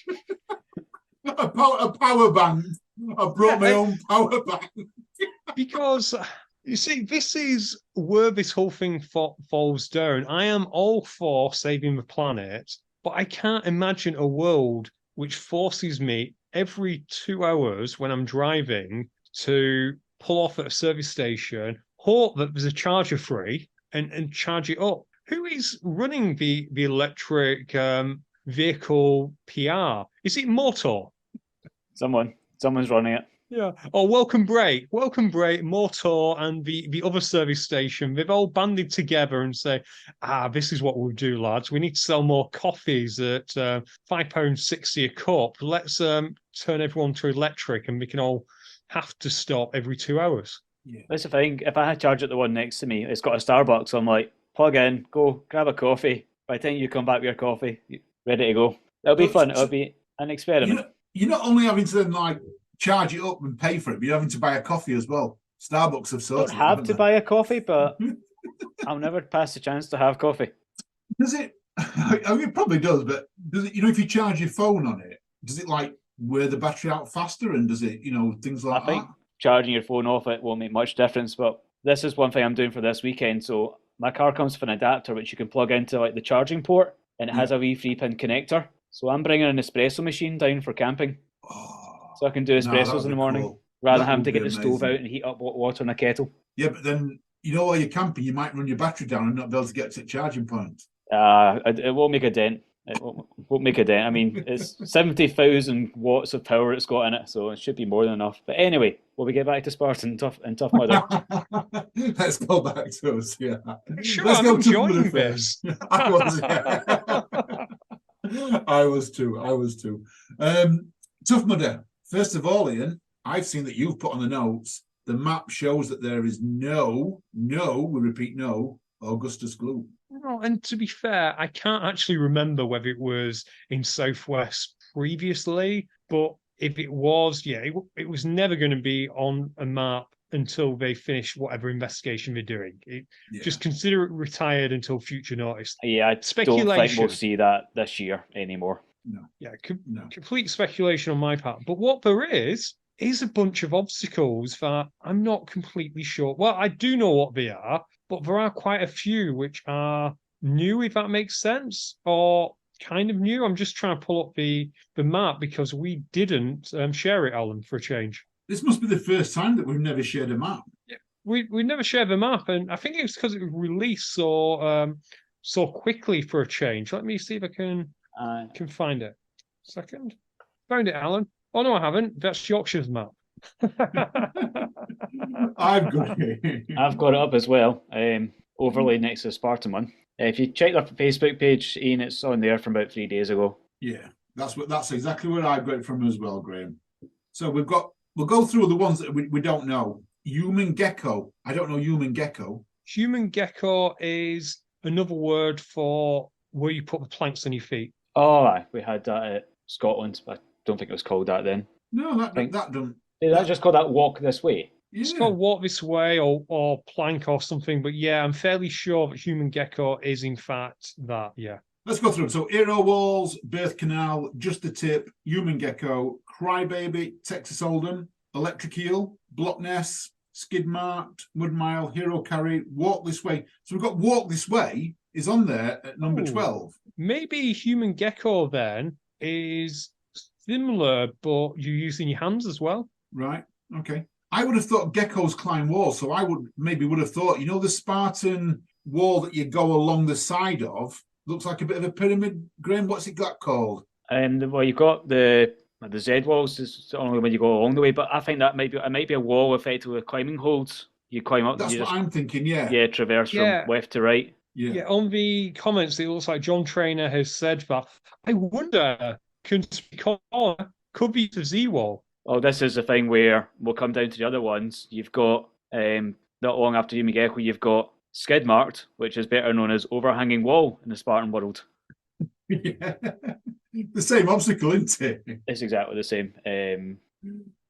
a power bank. I brought my own power bank. Because... You see, this is where this whole thing falls down. I am all for saving the planet, but I can't imagine a world which forces me every 2 hours when I'm driving to pull off at a service station, hope that there's a charger free, and charge it up. Who is running the electric vehicle PR? Is it Motor? Someone's running it. Yeah. Oh, Welcome Break, Motor, and the other service station. They've all banded together and say, this is what we'll do, lads. We need to sell more coffees at £5.60 a cup. Let's turn everyone to electric, and we can all have to stop every 2 hours. Yeah. That's the thing. If I had charge at the one next to me, it's got a Starbucks. So I'm like, plug in, go, grab a coffee. By the time you come back with your coffee, ready to go. It'll be fun. It'll be an experiment. You're not only having to then charge it up and pay for it, but you're having to buy a coffee as well. Starbucks have sorted. I don't have to buy a coffee, but I'll never pass the chance to have coffee. Does it? I mean, it probably does, but does it? If you charge your phone on it, does it wear the battery out faster, and does it? Things like that. I think charging your phone off it won't make much difference, but this is one thing I'm doing for this weekend. So my car comes with an adapter which you can plug into the charging port, and it has a wee 3-pin connector. So I'm bringing an espresso machine down for camping. So I can do espressos in the morning rather than having to get the stove out and heat up water in a kettle. Yeah, but then, while you're camping, you might run your battery down and not be able to get to the charging point. It won't make a dent. It won't make a dent. I mean, it's 70,000 watts of power it's got in it, so it should be more than enough. But anyway, will we get back to Spartan Tough Mudder? Let's go back to us, yeah. Sure, I'm enjoying this. I was, yeah. I was too. Tough Mudder. First of all, Ian, I've seen that you've put on the notes, the map shows that there is no, we repeat, no, Augustus Gloop. No, and to be fair, I can't actually remember whether it was in Southwest previously, but if it was, yeah, it was never going to be on a map until they finish whatever investigation they're doing. Just consider it retired until future notice. Yeah, I don't Speculation. think we'll see that this year anymore. No. Yeah, complete speculation on my part. But what there is a bunch of obstacles that I'm not completely sure. Well, I do know what they are, but there are quite a few which are new, if that makes sense, or kind of new. I'm just trying to pull up the map because we didn't share it, Alan, for a change. This must be the first time that we've never shared a map. Yeah, we never shared the map, and I think it's because it was released so quickly for a change. Let me see if I can find it. Second, found it, Alan. Oh no, I haven't. That's Yorkshire's map. I've got it. I've got it up as well. Overlaid next to the Spartan one. If you check our Facebook page, Ian, it's on there from about 3 days ago. Yeah, that's exactly where I got it from as well, Graham. So we'll go through the ones that we don't know. Human gecko. I don't know human gecko. Human gecko is another word for where you put the planks on your feet. Oh, aye, we had that at Scotland. I don't think it was called that then. No, that don't. Did that just call that walk this way? Yeah. It's called walk this way or plank or something. But yeah, I'm fairly sure that human gecko is in fact that. Yeah. Let's go through them. So aero walls, birth canal, just the tip, human gecko, crybaby, Texas Hold'em, electric eel, block ness, skid marked, mud mile, hero carry, walk this way. So we've got walk this way is on there at number 12. Maybe human gecko then is similar, but you're using your hands as well. Right. Okay. I would have thought geckos climb walls, so I would have thought, the Spartan wall that you go along the side of looks like a bit of a pyramid. Graham, what's it got called? Well, you've got the Z walls is only when you go along the way, but I think that might be a wall effectively with climbing holds. You climb up. That's what I'm thinking. Yeah. Yeah, traverse from left to right. Yeah. On the comments, it looks like John Trainer has said that. I wonder, could be the Z wall. Oh, this is the thing where we'll come down to the other ones. You've got not long after human gecko, you've got skid marked, which is better known as overhanging wall in the Spartan world. Yeah. The same obstacle, isn't it? It's exactly the same.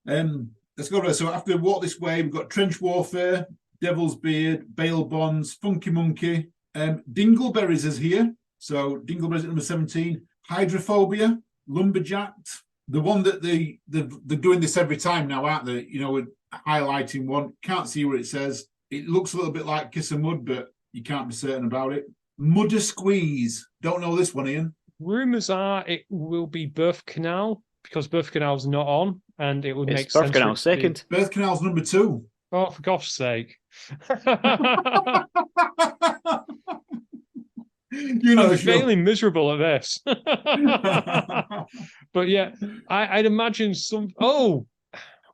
Let's go. So after walk this way, we've got trench warfare, devil's beard, bail bonds, funky monkey, dingleberries is here. So dingleberries at number 17, hydrophobia, lumberjacked. The one that they're doing this every time now, aren't they? With highlighting one. Can't see what it says. It looks a little bit like Kiss of Mud, but you can't be certain about it. Mudder squeeze. Don't know this one, Ian. Rumours are it will be birth canal because birth canal's not on, and it would make sense. Birth canal second. Birth canal's number 2. Oh, for gosh sake! I'm feeling miserable at this. But yeah, I'd imagine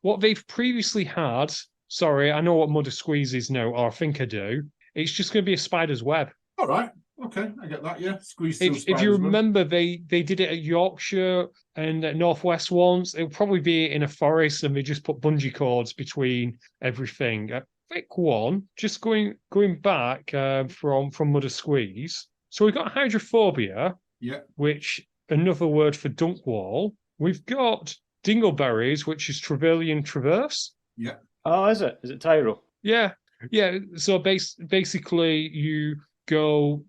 what they've previously had. Sorry, I know what mudder squeeze is now, or I think I do. It's just going to be a spider's web. All right. Okay, I get that. Yeah, squeeze. If you remember, they did it at Yorkshire and at Northwest once. It'll probably be in a forest, and they just put bungee cords between everything. Thick one. Just going back from mudder squeeze. So we've got hydrophobia. Yeah. Which another word for dunk wall. We've got dingleberries, which is Trevelyan traverse. Yeah. Oh, is it? Is it Tyro? Yeah. Yeah. So basically, you go.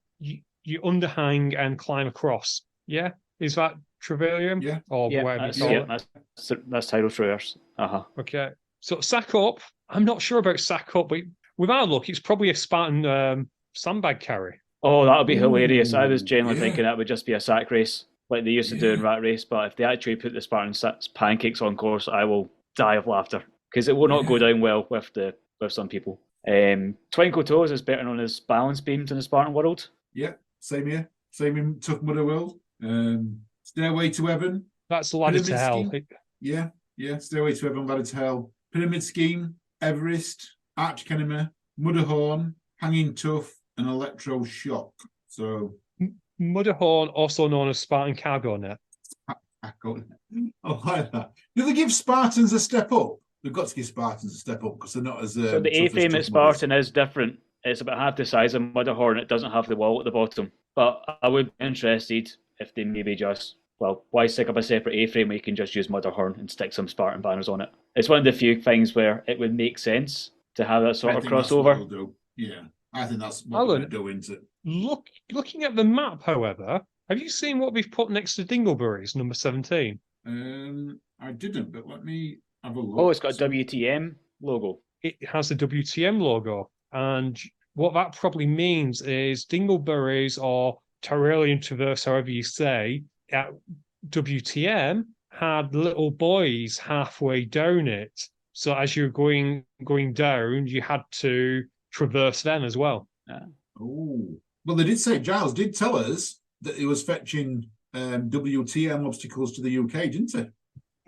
You underhang and climb across. Yeah, is that Trevelyan? Yeah, or whatever you call it. That's Tidal Traverse. Okay, so sack up. I'm not sure about sack up, but with our luck, it's probably a Spartan sandbag carry. Oh, that would be hilarious. I was generally thinking that would just be a sack race like they used to do in Rat Race, but if they actually put the Spartan pancakes on course, I will die of laughter because it will not go down well with some people. Twinkle Toes is better known as balance beams in the Spartan world. Yeah, same here. Same in Tough Mudder world. Stairway to Heaven. That's Ladder to Hell. Yeah. Stairway to Heaven, Ladder to Hell. Pyramid Scheme, Everest, Archkenema, Mudderhorn, Hanging Tough, and Electro Shock. So Mudderhorn, also known as Spartan Cargo Net. I like that. Do they give Spartans a step up? They've got to give Spartans a step up because they're not as. So the A-frame at Spartan is different. It's about half the size of Mudderhorn. It doesn't have the wall at the bottom. But I would be interested if they maybe just, well, why stick up a separate A-frame where you can just use Mudderhorn and stick some Spartan banners on it? It's one of the few things where it would make sense to have that sort of crossover. Do. Yeah, I think that's what we're doing, isn't it? Looking at the map, however, have you seen what we've put next to Dingleberry's number 17? I didn't, but let me have a look. Oh, it's got a WTM logo. It has the WTM logo, and what that probably means is Dingleberry's or Tyrrellian Traverse, however you say, at WTM had little boys halfway down it. So as you're going down, you had to traverse them as well. Oh, well, they did say, Giles did tell us that he was fetching WTM obstacles to the UK, didn't he?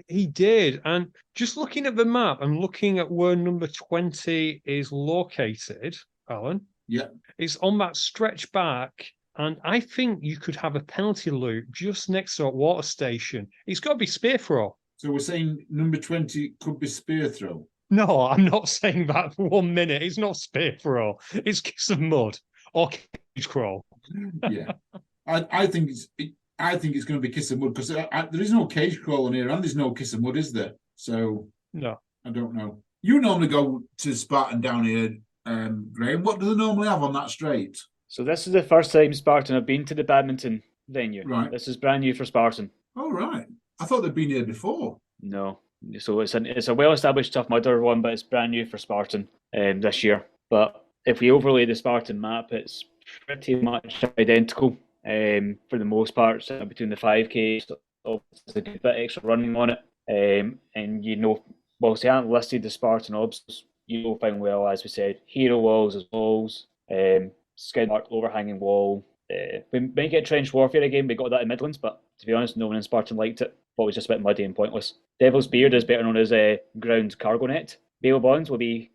He did. And just looking at the map and looking at where number 20 is located, Alan, yeah, it's on that stretch back. And I think you could have a penalty loop just next to a water station. It's got to be spear throw. So we're saying number 20 could be spear throw? No, I'm not saying that for 1 minute. It's not spear throw. It's kiss of mud or cage crawl. Yeah, I think it's going to be kiss of mud because there is no cage crawl on here and there's no kiss of mud, is there? So no, I don't know. You normally go to Spartan down here, Graham. What do they normally have on that straight? So this is the first time Spartan have been to the badminton venue. Right. This is brand new for Spartan. Oh, right. I thought they'd been here before. No. So it's a well-established Tough Mudder one, but it's brand new for Spartan this year. But if we overlay the Spartan map, it's pretty much identical for the most part, between the 5K. So there's a good bit extra running on it. And whilst they haven't listed the Spartan obstacles, you know fine well, as we said, hero walls as walls, skid mark overhanging wall. We might get trench warfare again. We got that in Midlands, but to be honest, no one in Spartan liked it. Thought it was just a bit muddy and pointless. Devil's Beard is better known as ground cargo net. Bale bonds will be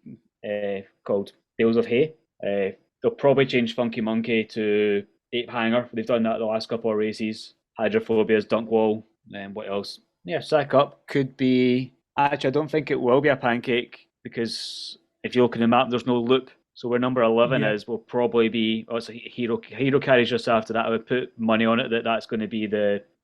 called bales of hay. They'll probably change Funky Monkey to Ape Hanger. They've done that the last couple of races. Hydrophobia's dunk wall. And what else? Yeah, sack up could be. Actually, I don't think it will be a pancake because if you look at the map, there's no loop. So where number 11 is will probably be. Oh, it's a hero carries just after that. I would put money on it that's going to be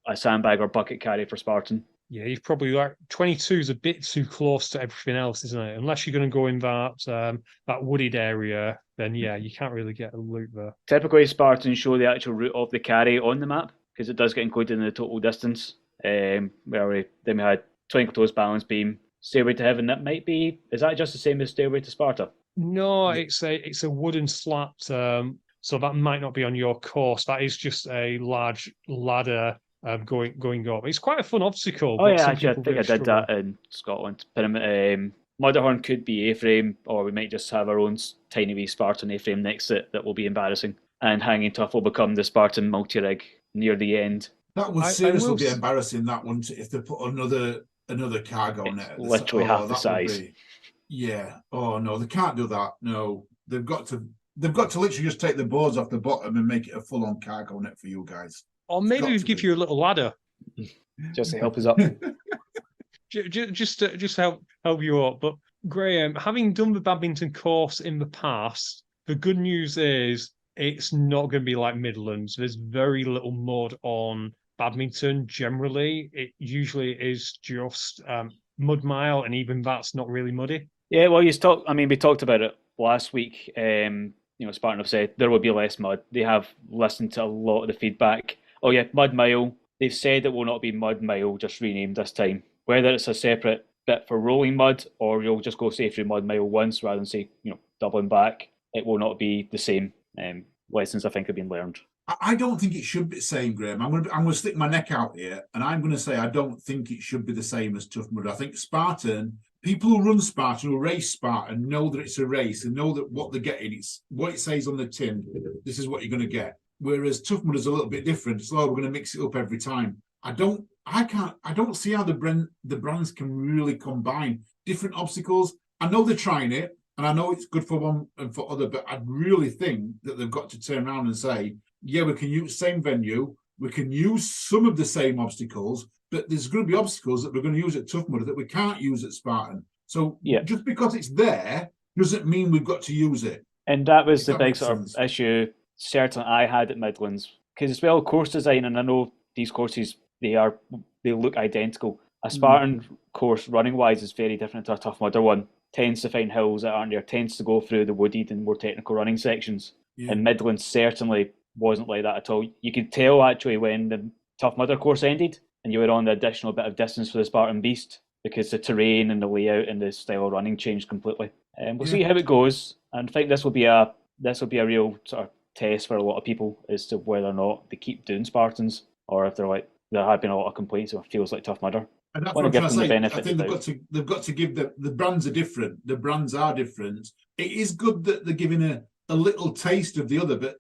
a sandbag or bucket carry for Spartan. Yeah, you've probably 22 is a bit too close to everything else, isn't it? Unless you're going to go in that wooded area, then yeah, you can't really get a loop there. Typically, Spartans show the actual route of the carry on the map because it does get included in the total distance. Then we had Twinkle Toes Balance Beam, Stairway to Heaven. That might be. Is that just the same as Stairway to Sparta? No, it's a wooden slat. So that might not be on your course. That is just a large ladder going up. It's quite a fun obstacle. Oh yeah, actually, I think I did that in Scotland. Mudderhorn could be A-frame, or we might just have our own tiny wee Spartan A-frame next to it that will be embarrassing. And Hanging Tough will become the Spartan multi-rig near the end. That would seriously be embarrassing, that one, if they put another cargo net. Literally half the size. Yeah. Oh no, they can't do that. No, they've got to literally just take the boards off the bottom and make it a full-on cargo net for you guys. Or maybe we give you a little ladder. Just to help us up. just to help you up. But Graham, having done the badminton course in the past, the good news is it's not going to be like Midlands. There's very little mud on badminton generally. It usually is just mud mile, and even that's not really muddy. Yeah, well, we talked about it last week. Spartan have said there will be less mud. They have listened to a lot of the feedback. Oh yeah, Mud Mile. They've said it will not be Mud Mile, just renamed this time. Whether it's a separate bit for rolling mud or you'll just go say through Mud Mile once rather than say, doubling back, it will not be the same. Lessons I think have been learned. I don't think it should be the same, Graham. I'm going to stick my neck out here, and I'm going to say I don't think it should be the same as Tough Mudder. I think Spartan, people who run Spartan, who race Spartan, know that it's a race and know that what they're getting, it's what it says on the tin. This is what you're going to get. Whereas Tough Mudder's a little bit different. It's like we're going to mix it up every time. I don't see how the brands can really combine different obstacles. I know they're trying it, and I know it's good for one and for other, but I really think that they've got to turn around and say, yeah, we can use the same venue, we can use some of the same obstacles, but there's going to be obstacles that we're going to use at Tough Mudder that we can't use at Spartan. So just because it's there doesn't mean we've got to use it. And that was the That big makes sort sense. of issue certainly I had at Midlands. Because as well, course design, and I know these courses, they look identical. A Spartan course running wise is very different to a Tough Mudder one. Tends to find hills that aren't there, tends to go through the wooded and more technical running sections. Yeah. And Midlands certainly wasn't like that at all. You could tell actually when the Tough Mudder course ended and you were on the additional bit of distance for the Spartan Beast, because the terrain and the layout and the style of running changed completely. We'll see how it goes, and I think this will be a real sort of test for a lot of people as to whether or not they keep doing Spartans, or if they're like, there have been a lot of complaints, so it feels like Tough Mudder. And that's I what I'm want to trying give to them the say. I benefit think of the doubt. they've got to give the brands are different. The brands are different. It is good that they're giving a little taste of the other, but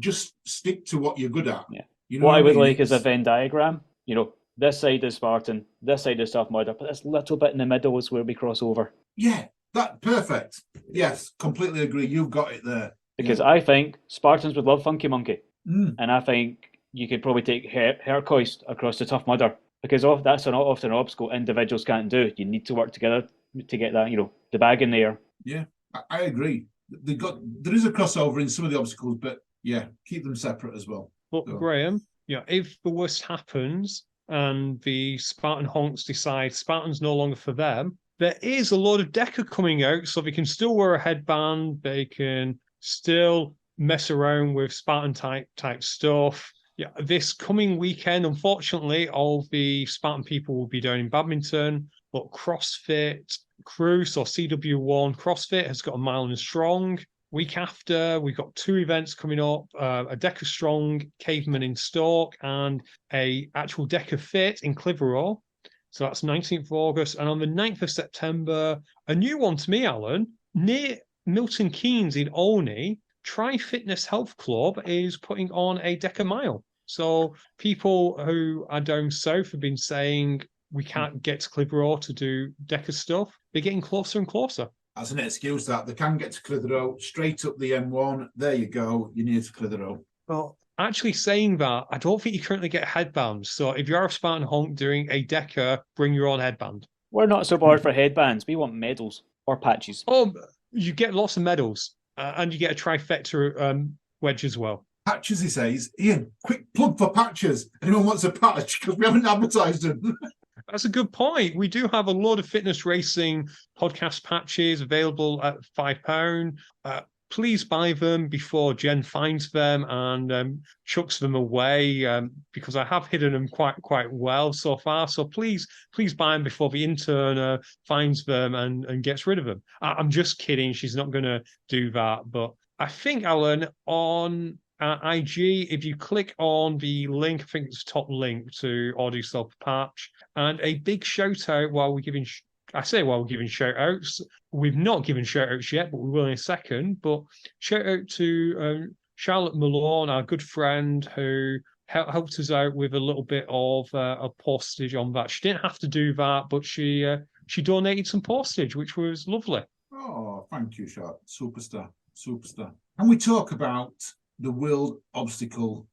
just stick to what you're good at. Yeah. You know what I would mean? like is a Venn diagram. You know, this side is Spartan, this side is Tough Mudder, but this little bit in the middle is where we cross over. Yeah, that perfect. Yes, completely agree. You've got it there. Because I think Spartans would love Funky Monkey. And I think you could probably take Hercoist across the Tough Mudder, because that's often an obstacle individuals can't do. You need to work together to get that, the bag in there. Yeah, I agree. There is a crossover in some of the obstacles, but yeah, keep them separate as well. But Graham, if the worst happens and the Spartan honks decide Spartan's no longer for them, there is a lot of Deca coming out, so they can still wear a headband, they can still mess around with Spartan type stuff. Yeah, this coming weekend, unfortunately, all the Spartan people will be down in badminton, but CrossFit Crew, so CW1 CrossFit has got a mile and strong. Week after, we've got 2 events coming up, a Deca Strong Caveman in Stoke and a actual Deca Fit in Clitheroe. So that's 19th of August. And on the 9th of September, a new one to me, Alan, near Milton Keynes in Olney, Tri Fitness Health Club is putting on a Deca Mile. So people who are down south have been saying we can't get to Clitheroe to do Deca stuff. They're getting closer and closer. That's an excuse that they can get to Clitheroe, straight up the M1. There you go. You're near to Clitheroe. Well, actually saying that, I don't think you currently get headbands. So if you're a Spartan honk doing a Deca, bring your own headband. We're not so bored for headbands. We want medals or patches. Oh, you get lots of medals, and you get a trifecta wedge as well. Patches, he says. Ian, quick plug for patches. Anyone wants a patch? Because we haven't advertised them. That's a good point. We do have a lot of fitness racing podcast patches available at £5. Please buy them before Jen finds them and chucks them away, because I have hidden them quite well so far. So please buy them before the intern finds them and gets rid of them. I'm just kidding. She's not going to do that. But I think, Alan, on IG, if you click on the link, I think it's the top link to order yourself a patch, and a big shout out while we're giving shout outs. We've not given shout outs yet, but we will in a second. But shout out to Charlotte Malone, our good friend, who helped us out with a little bit of a postage on that. She didn't have to do that, but she donated some postage, which was lovely. Oh, thank you, Charlotte. Superstar. Can we talk about the World Obstacle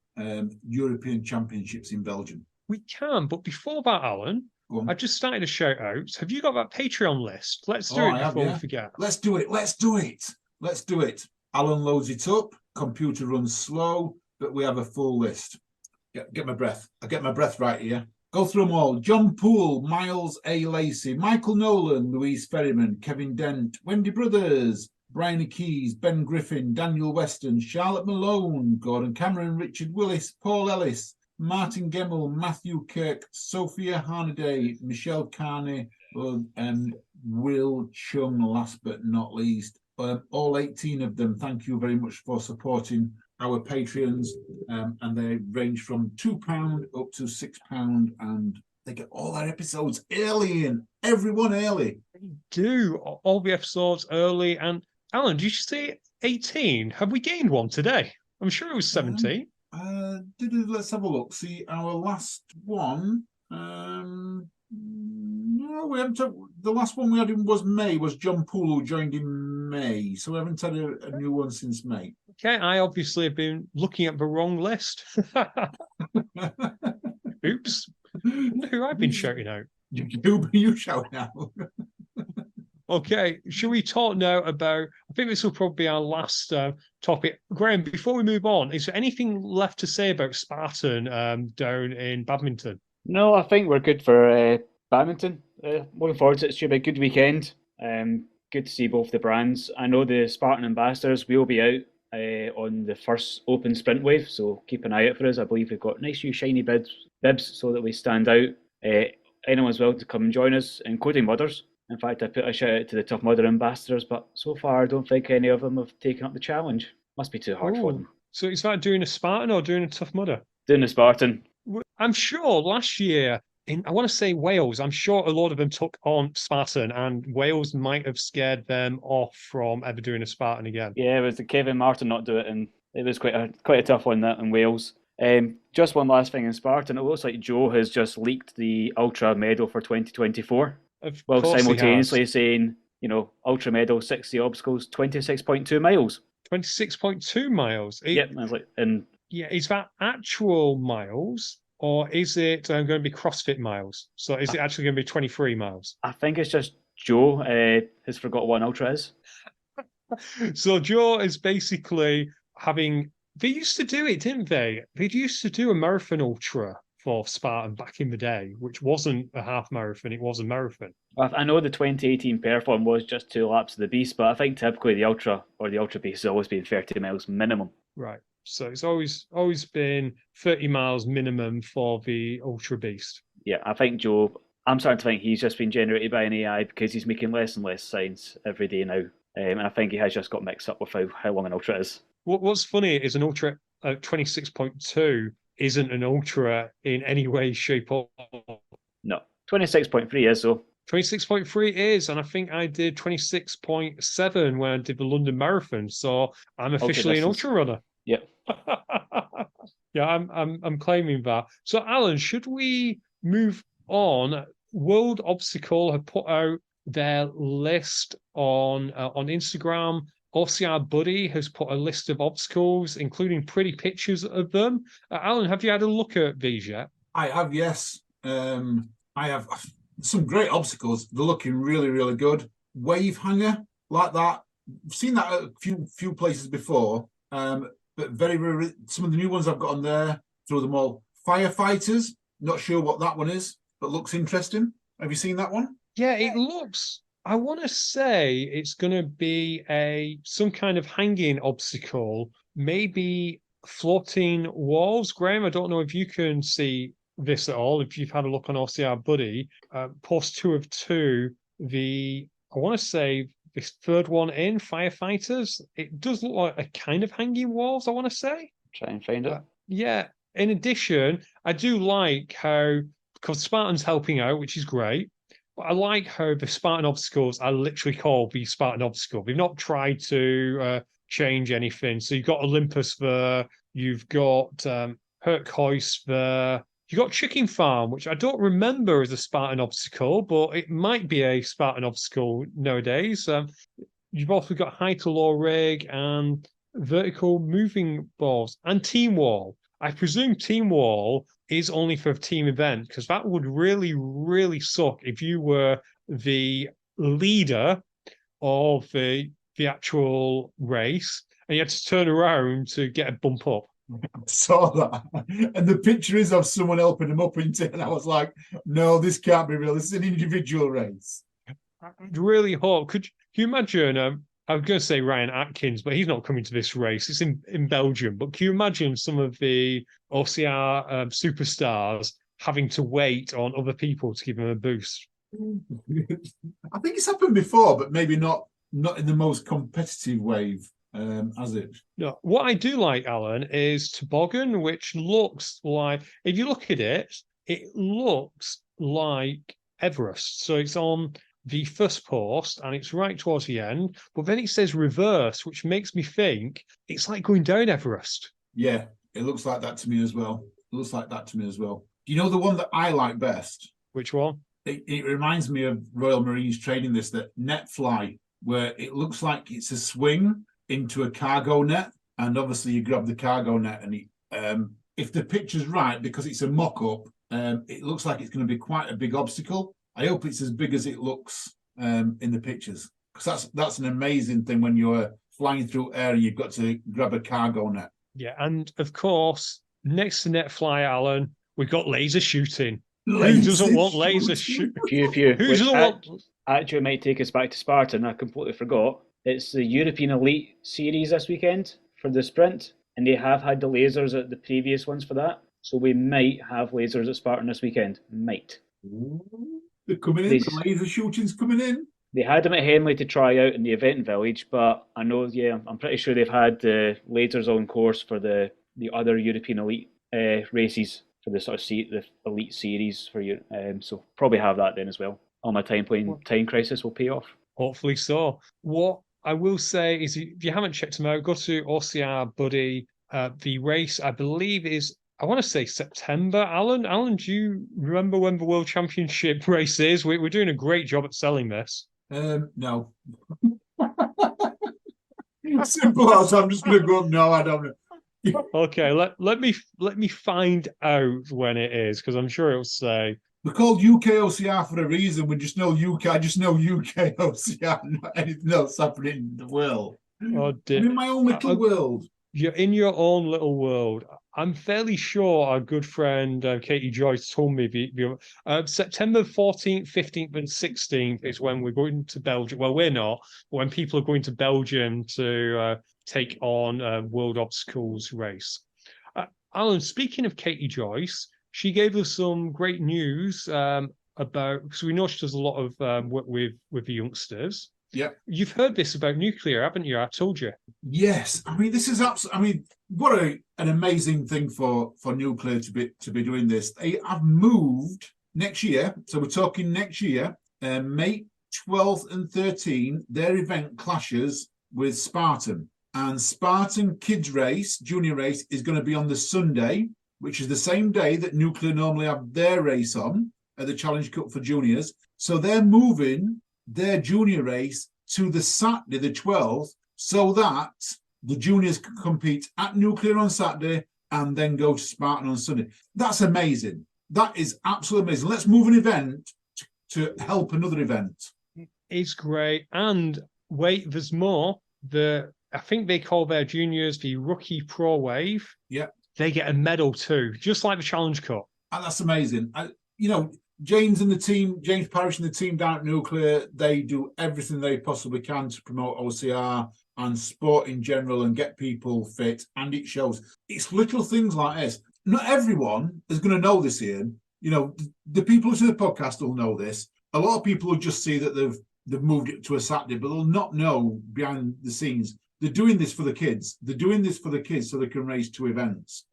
European Championships in Belgium? We can, but before that, Alan, I just started a shout out. Have you got that Patreon list? Let's do it before we forget. Let's do it. Alan loads it up. Computer runs slow, but we have a full list. Get my breath. I get my breath right here. Go through them all. John Poole, Miles A. Lacey, Michael Nolan, Louise Ferryman, Kevin Dent, Wendy Brothers, Brian Keys, Ben Griffin, Daniel Weston, Charlotte Malone, Gordon Cameron, Richard Willis, Paul Ellis, Martin Gemmell, Matthew Kirk, Sophia Harnaday, Michelle Carney, and Will Chung, last but not least. All 18 of them, thank you very much for supporting our Patreons. And they range from £2 up to £6, and they get all our episodes early, and everyone early. They do all the episodes early. And Alan, did you say 18? Have we gained one today? I'm sure it was 17. Let's have a look. See, our last one. No, we haven't. The last one we had was May. Was John Poole, who joined in May. So we haven't had a new one since May. Okay, I obviously have been looking at the wrong list. Oops. I wonder who I've been shouting out. Who are you shouting out? Okay, should we talk now about? I think this will probably be our last topic. Graham, before we move on, is there anything left to say about Spartan down in badminton? No, I think we're good for badminton. Looking forward to it. It should be a good weekend. Good to see both the brands. I know the Spartan ambassadors will be out on the first open sprint wave, so keep an eye out for us. I believe we've got nice new shiny bibs so that we stand out. Anyone's welcome to come and join us, including mothers. In fact, I put a shout out to the Tough Mudder ambassadors, but so far I don't think any of them have taken up the challenge. Must be too hard for them. So is that doing a Spartan or doing a Tough Mudder? Doing the Spartan. I'm sure last year I want to say Wales, I'm sure a lot of them took on Spartan, and Wales might have scared them off from ever doing a Spartan again. Yeah, it was the Kevin Martin not do it, and it was quite a tough one that in Wales. Just one last thing in Spartan, it looks like Joe has just leaked the Ultra medal for 2024. Well, simultaneously saying, Ultra medal, 60 obstacles, 26.2 miles. 26.2 miles? Yep, I was like, yeah, is that actual miles, or is it going to be CrossFit miles? So is it actually going to be 23 miles? I think it's just Joe has forgot what an Ultra is. So Joe is basically having... They used to do it, didn't they? They used to do a marathon ultra for Spartan back in the day, which wasn't a half marathon, it was a marathon. I know the 2018 Perform was just 2 laps of the Beast, but I think typically the Ultra or the Ultra Beast has always been 30 miles minimum. Right. So it's always been 30 miles minimum for the Ultra Beast. Yeah, I think Joe, I'm starting to think he's just been generated by an AI because he's making less and less signs every day now. And I think he has just got mixed up with how long an Ultra is. What's funny is an Ultra 26.2 isn't an Ultra in any way, shape, or... No, 26.3 is, so. 26.3 is, and I think I did 26.7 when I did the London Marathon, so I'm officially an ultra runner. Yep. Yeah, I'm claiming that. So, Alan, should we move on? World Obstacle have put out their list on Instagram. OCR Buddy has put a list of obstacles, including pretty pictures of them. Alan, have you had a look at these yet? I have, yes. I have some great obstacles. They're looking really, really good. Wave hanger like that. I've seen that at a few places before. But very, very, some of the new ones I've got on there, throw them all. Firefighters, not sure what that one is, but looks interesting. Have you seen that one? Yeah, it looks, I want to say it's going to be some kind of hanging obstacle, maybe floating walls. Graham, I don't know if you can see this at all, if you've had a look on OCR Buddy. Post 2 of 2, I want to say this third one in, firefighters. It does look like a kind of hanging walls, I want to say. Try and find it. Yeah. In addition, I do like how, because Spartan's helping out, which is great, but I like how the Spartan obstacles are literally called the Spartan obstacle. They've not tried to change anything. So you've got Olympus there, you've got Hercules there, you've got Chicken Farm, which I don't remember as a Spartan obstacle, but it might be a Spartan obstacle nowadays. You've also got high to low rig and vertical moving balls and team wall. I presume team wall is only for a team event, because that would really, really suck if you were the leader of the actual race and you had to turn around to get a bump up. I saw that. And the picture is of someone helping him up into it. And I was like, no, this can't be real. This is an individual race. I'd really hope. Could you imagine? I was going to say Ryan Atkins, but he's not coming to this race. It's in Belgium. But can you imagine some of the OCR superstars having to wait on other people to give them a boost? I think it's happened before, but maybe not in the most competitive wave, has it? No. What I do like, Alan, is toboggan, which looks like, if you look at it, it looks like Everest. So it's on the first post and it's right towards the end, but then it says reverse, which makes me think it's like going down Everest. Yeah, it looks like that to me as well. Do you know the one that I like best? Which one? It reminds me of Royal Marines training this, that net fly, where it looks like it's a swing into a cargo net, and obviously you grab the cargo net, and if the picture's right, because it's a mock-up, it looks like it's going to be quite a big obstacle. I hope it's as big as it looks in the pictures, because that's an amazing thing when you're flying through air and you've got to grab a cargo net. Yeah, and of course, next to Netfly, Alan, we've got laser shooting. Who Laser doesn't want laser shooting? shooting? Few, Who which doesn't want? actually might take us back to Spartan. I completely forgot. It's the European Elite Series this weekend for the sprint, and they have had the lasers at the previous ones for that. So we might have lasers at Spartan this weekend. Might. They're coming in. The laser shooting's coming in. They had them at Henley to try out in the event village, but I know, I'm pretty sure they've had the lasers on course for the other European Elite races for the sort of the Elite Series for you. So probably have that then as well. All my time crisis will pay off. Hopefully so. What I will say is, if you haven't checked them out, go to OCR Buddy. The race, I believe, is, I want to say September. Alan, do you remember when the World Championship race is? We're doing a great job at selling this. No. Simple as I'm just going to go. No, I don't know. Okay, let me find out when it is, because I'm sure it'll say. We're called UKOCR for a reason. We just know UK. I just know UKOCR, not anything else happening in the world. Oh dear. I'm in my own little world. You're in your own little world. I'm fairly sure our good friend Katie Joyce told me September 14th, 15th, and 16th is when we're going to Belgium. Well, we're not, but when people are going to Belgium to take on World Obstacles race. Alan, speaking of Katie Joyce, she gave us some great news about, because we know she does a lot of work with the youngsters. Yeah, you've heard this about nuclear, haven't you? I told you. Yes, I mean this is absolutely. I mean, what an amazing thing for nuclear to be doing this. They have moved next year, so we're talking next year, May 12th and 13th. Their event clashes with Spartan, and Spartan Kids Race, Junior Race, is going to be on the Sunday, which is the same day that nuclear normally have their race on at the Challenge Cup for juniors. So they're moving their junior race to the Saturday, the 12th, so that the juniors can compete at nuclear on Saturday and then go to Spartan on Sunday. That's amazing. That is absolutely amazing. Let's move an event to help another event. It's great. And wait, there's more. I think they call their juniors the Rookie Pro Wave. Yeah. They get a medal too, just like the Challenge Cup. And that's amazing. James Parish and the team down at Nuclear, they do everything they possibly can to promote OCR and sport in general and get people fit, and it shows. It's little things like this. Not everyone is going to know this, Ian. The people who see the podcast will know this. A lot of people will just see that they've moved it to a Saturday, but they'll not know behind the scenes. They're doing this for the kids. They're doing this for the kids so they can race 2 events.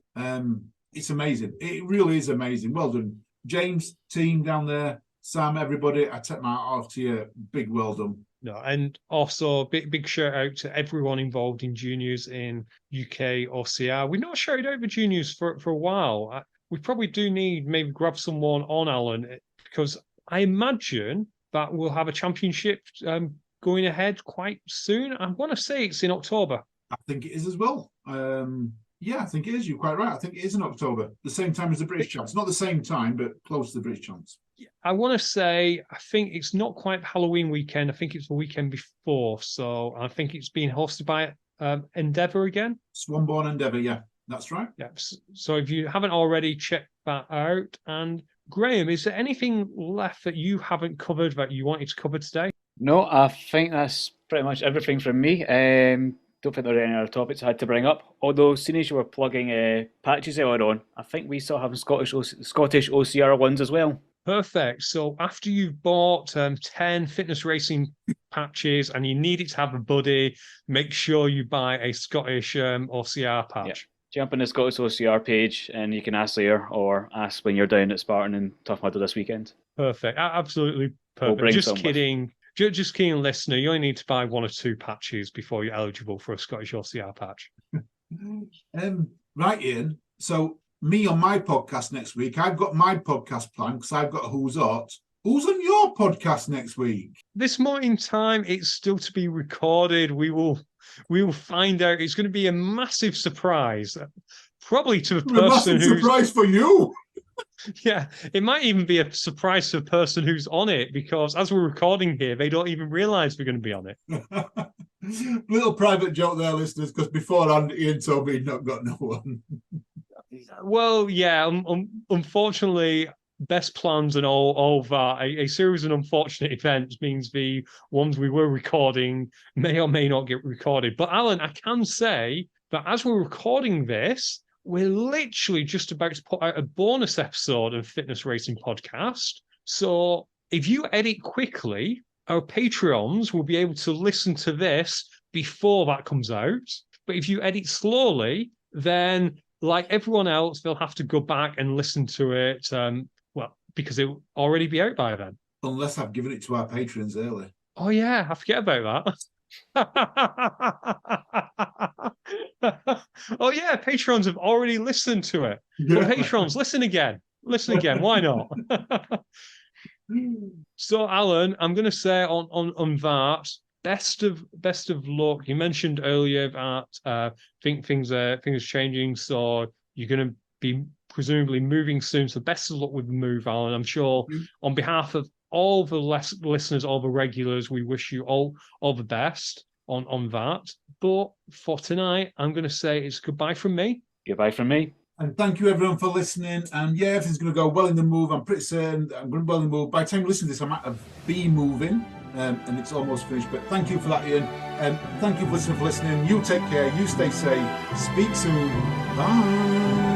It's amazing. It really is amazing. Well done, James, team down there, Sam, everybody. I take my hat off to you. Big well done. No, and also big shout out to everyone involved in juniors in UKOCR. We've not shouted out the juniors for a while. We probably do need maybe grab someone on, Alan, because I imagine that we'll have a championship going ahead quite soon. I want to say it's in October. I think it is as well. Yeah, I think it is. You're quite right. I think it is in October, the same time as the British Champs. Not the same time, but close to the British Champs. I want to say, I think it's not quite Halloween weekend. I think it's the weekend before. So I think it's being hosted by Endeavour again. Swanbourne Endeavour, yeah, that's right. Yeah. So if you haven't already, check that out. And Graham, is there anything left that you haven't covered that you wanted to cover today? No, I think that's pretty much everything from me. Don't think there are any other topics I had to bring up. Although, seeing as you were plugging patches earlier on, I think we still have Scottish OCR ones as well. Perfect. So after you've bought 10 fitness racing patches and you need it to have a buddy, make sure you buy a Scottish OCR patch. Yeah. Jump on the Scottish OCR page and you can ask there or ask when you're down at Spartan and Tough Mudder this weekend. Perfect. Absolutely perfect. We'll just kidding. Just kidding, listener. You only need to buy 1 or 2 patches before you're eligible for a Scottish OCR patch. Right, Ian. So me on my podcast next week, I've got my podcast plan because I've got Who's Hot. Who's on your podcast next week? This morning time, it's still to be recorded. We will find out. It's going to be a massive surprise. Probably to the person who's... A massive surprise for you. Yeah, it might even be a surprise to the person who's on it, because as we're recording here, they don't even realise we're going to be on it. Little private joke there, listeners, because beforehand, Ian told me he'd not got no one. Well, yeah, unfortunately, best plans and all that, a series of unfortunate events means the ones we were recording may or may not get recorded. But Alan, I can say that as we're recording this, we're literally just about to put out a bonus episode of Fitness Racing Podcast. So if you edit quickly, our Patreons will be able to listen to this before that comes out. But if you edit slowly, then like everyone else, they'll have to go back and listen to it. Well, because it will already be out by then. Unless I've given it to our patrons early. Oh yeah, I forget about that. Oh yeah, patrons have already listened to it. Well, patrons, listen again. Listen again. Why not? So, Alan, I'm going to say on that, best of luck. You mentioned earlier that think things are changing, so you're going to be presumably moving soon. So, best of luck with the move, Alan. I'm sure on behalf of all the listeners, all the regulars, we wish you all the best on that. But for tonight, I'm going to say it's goodbye from me. Goodbye from me. And thank you, everyone, for listening. And yeah, everything's going to go well in the move. I'm pretty certain I'm going to well in the move. By the time you listen to this, I might have been moving, and it's almost finished. But thank you for that, Ian. Thank you for listening. You take care. You stay safe. Speak soon. Bye.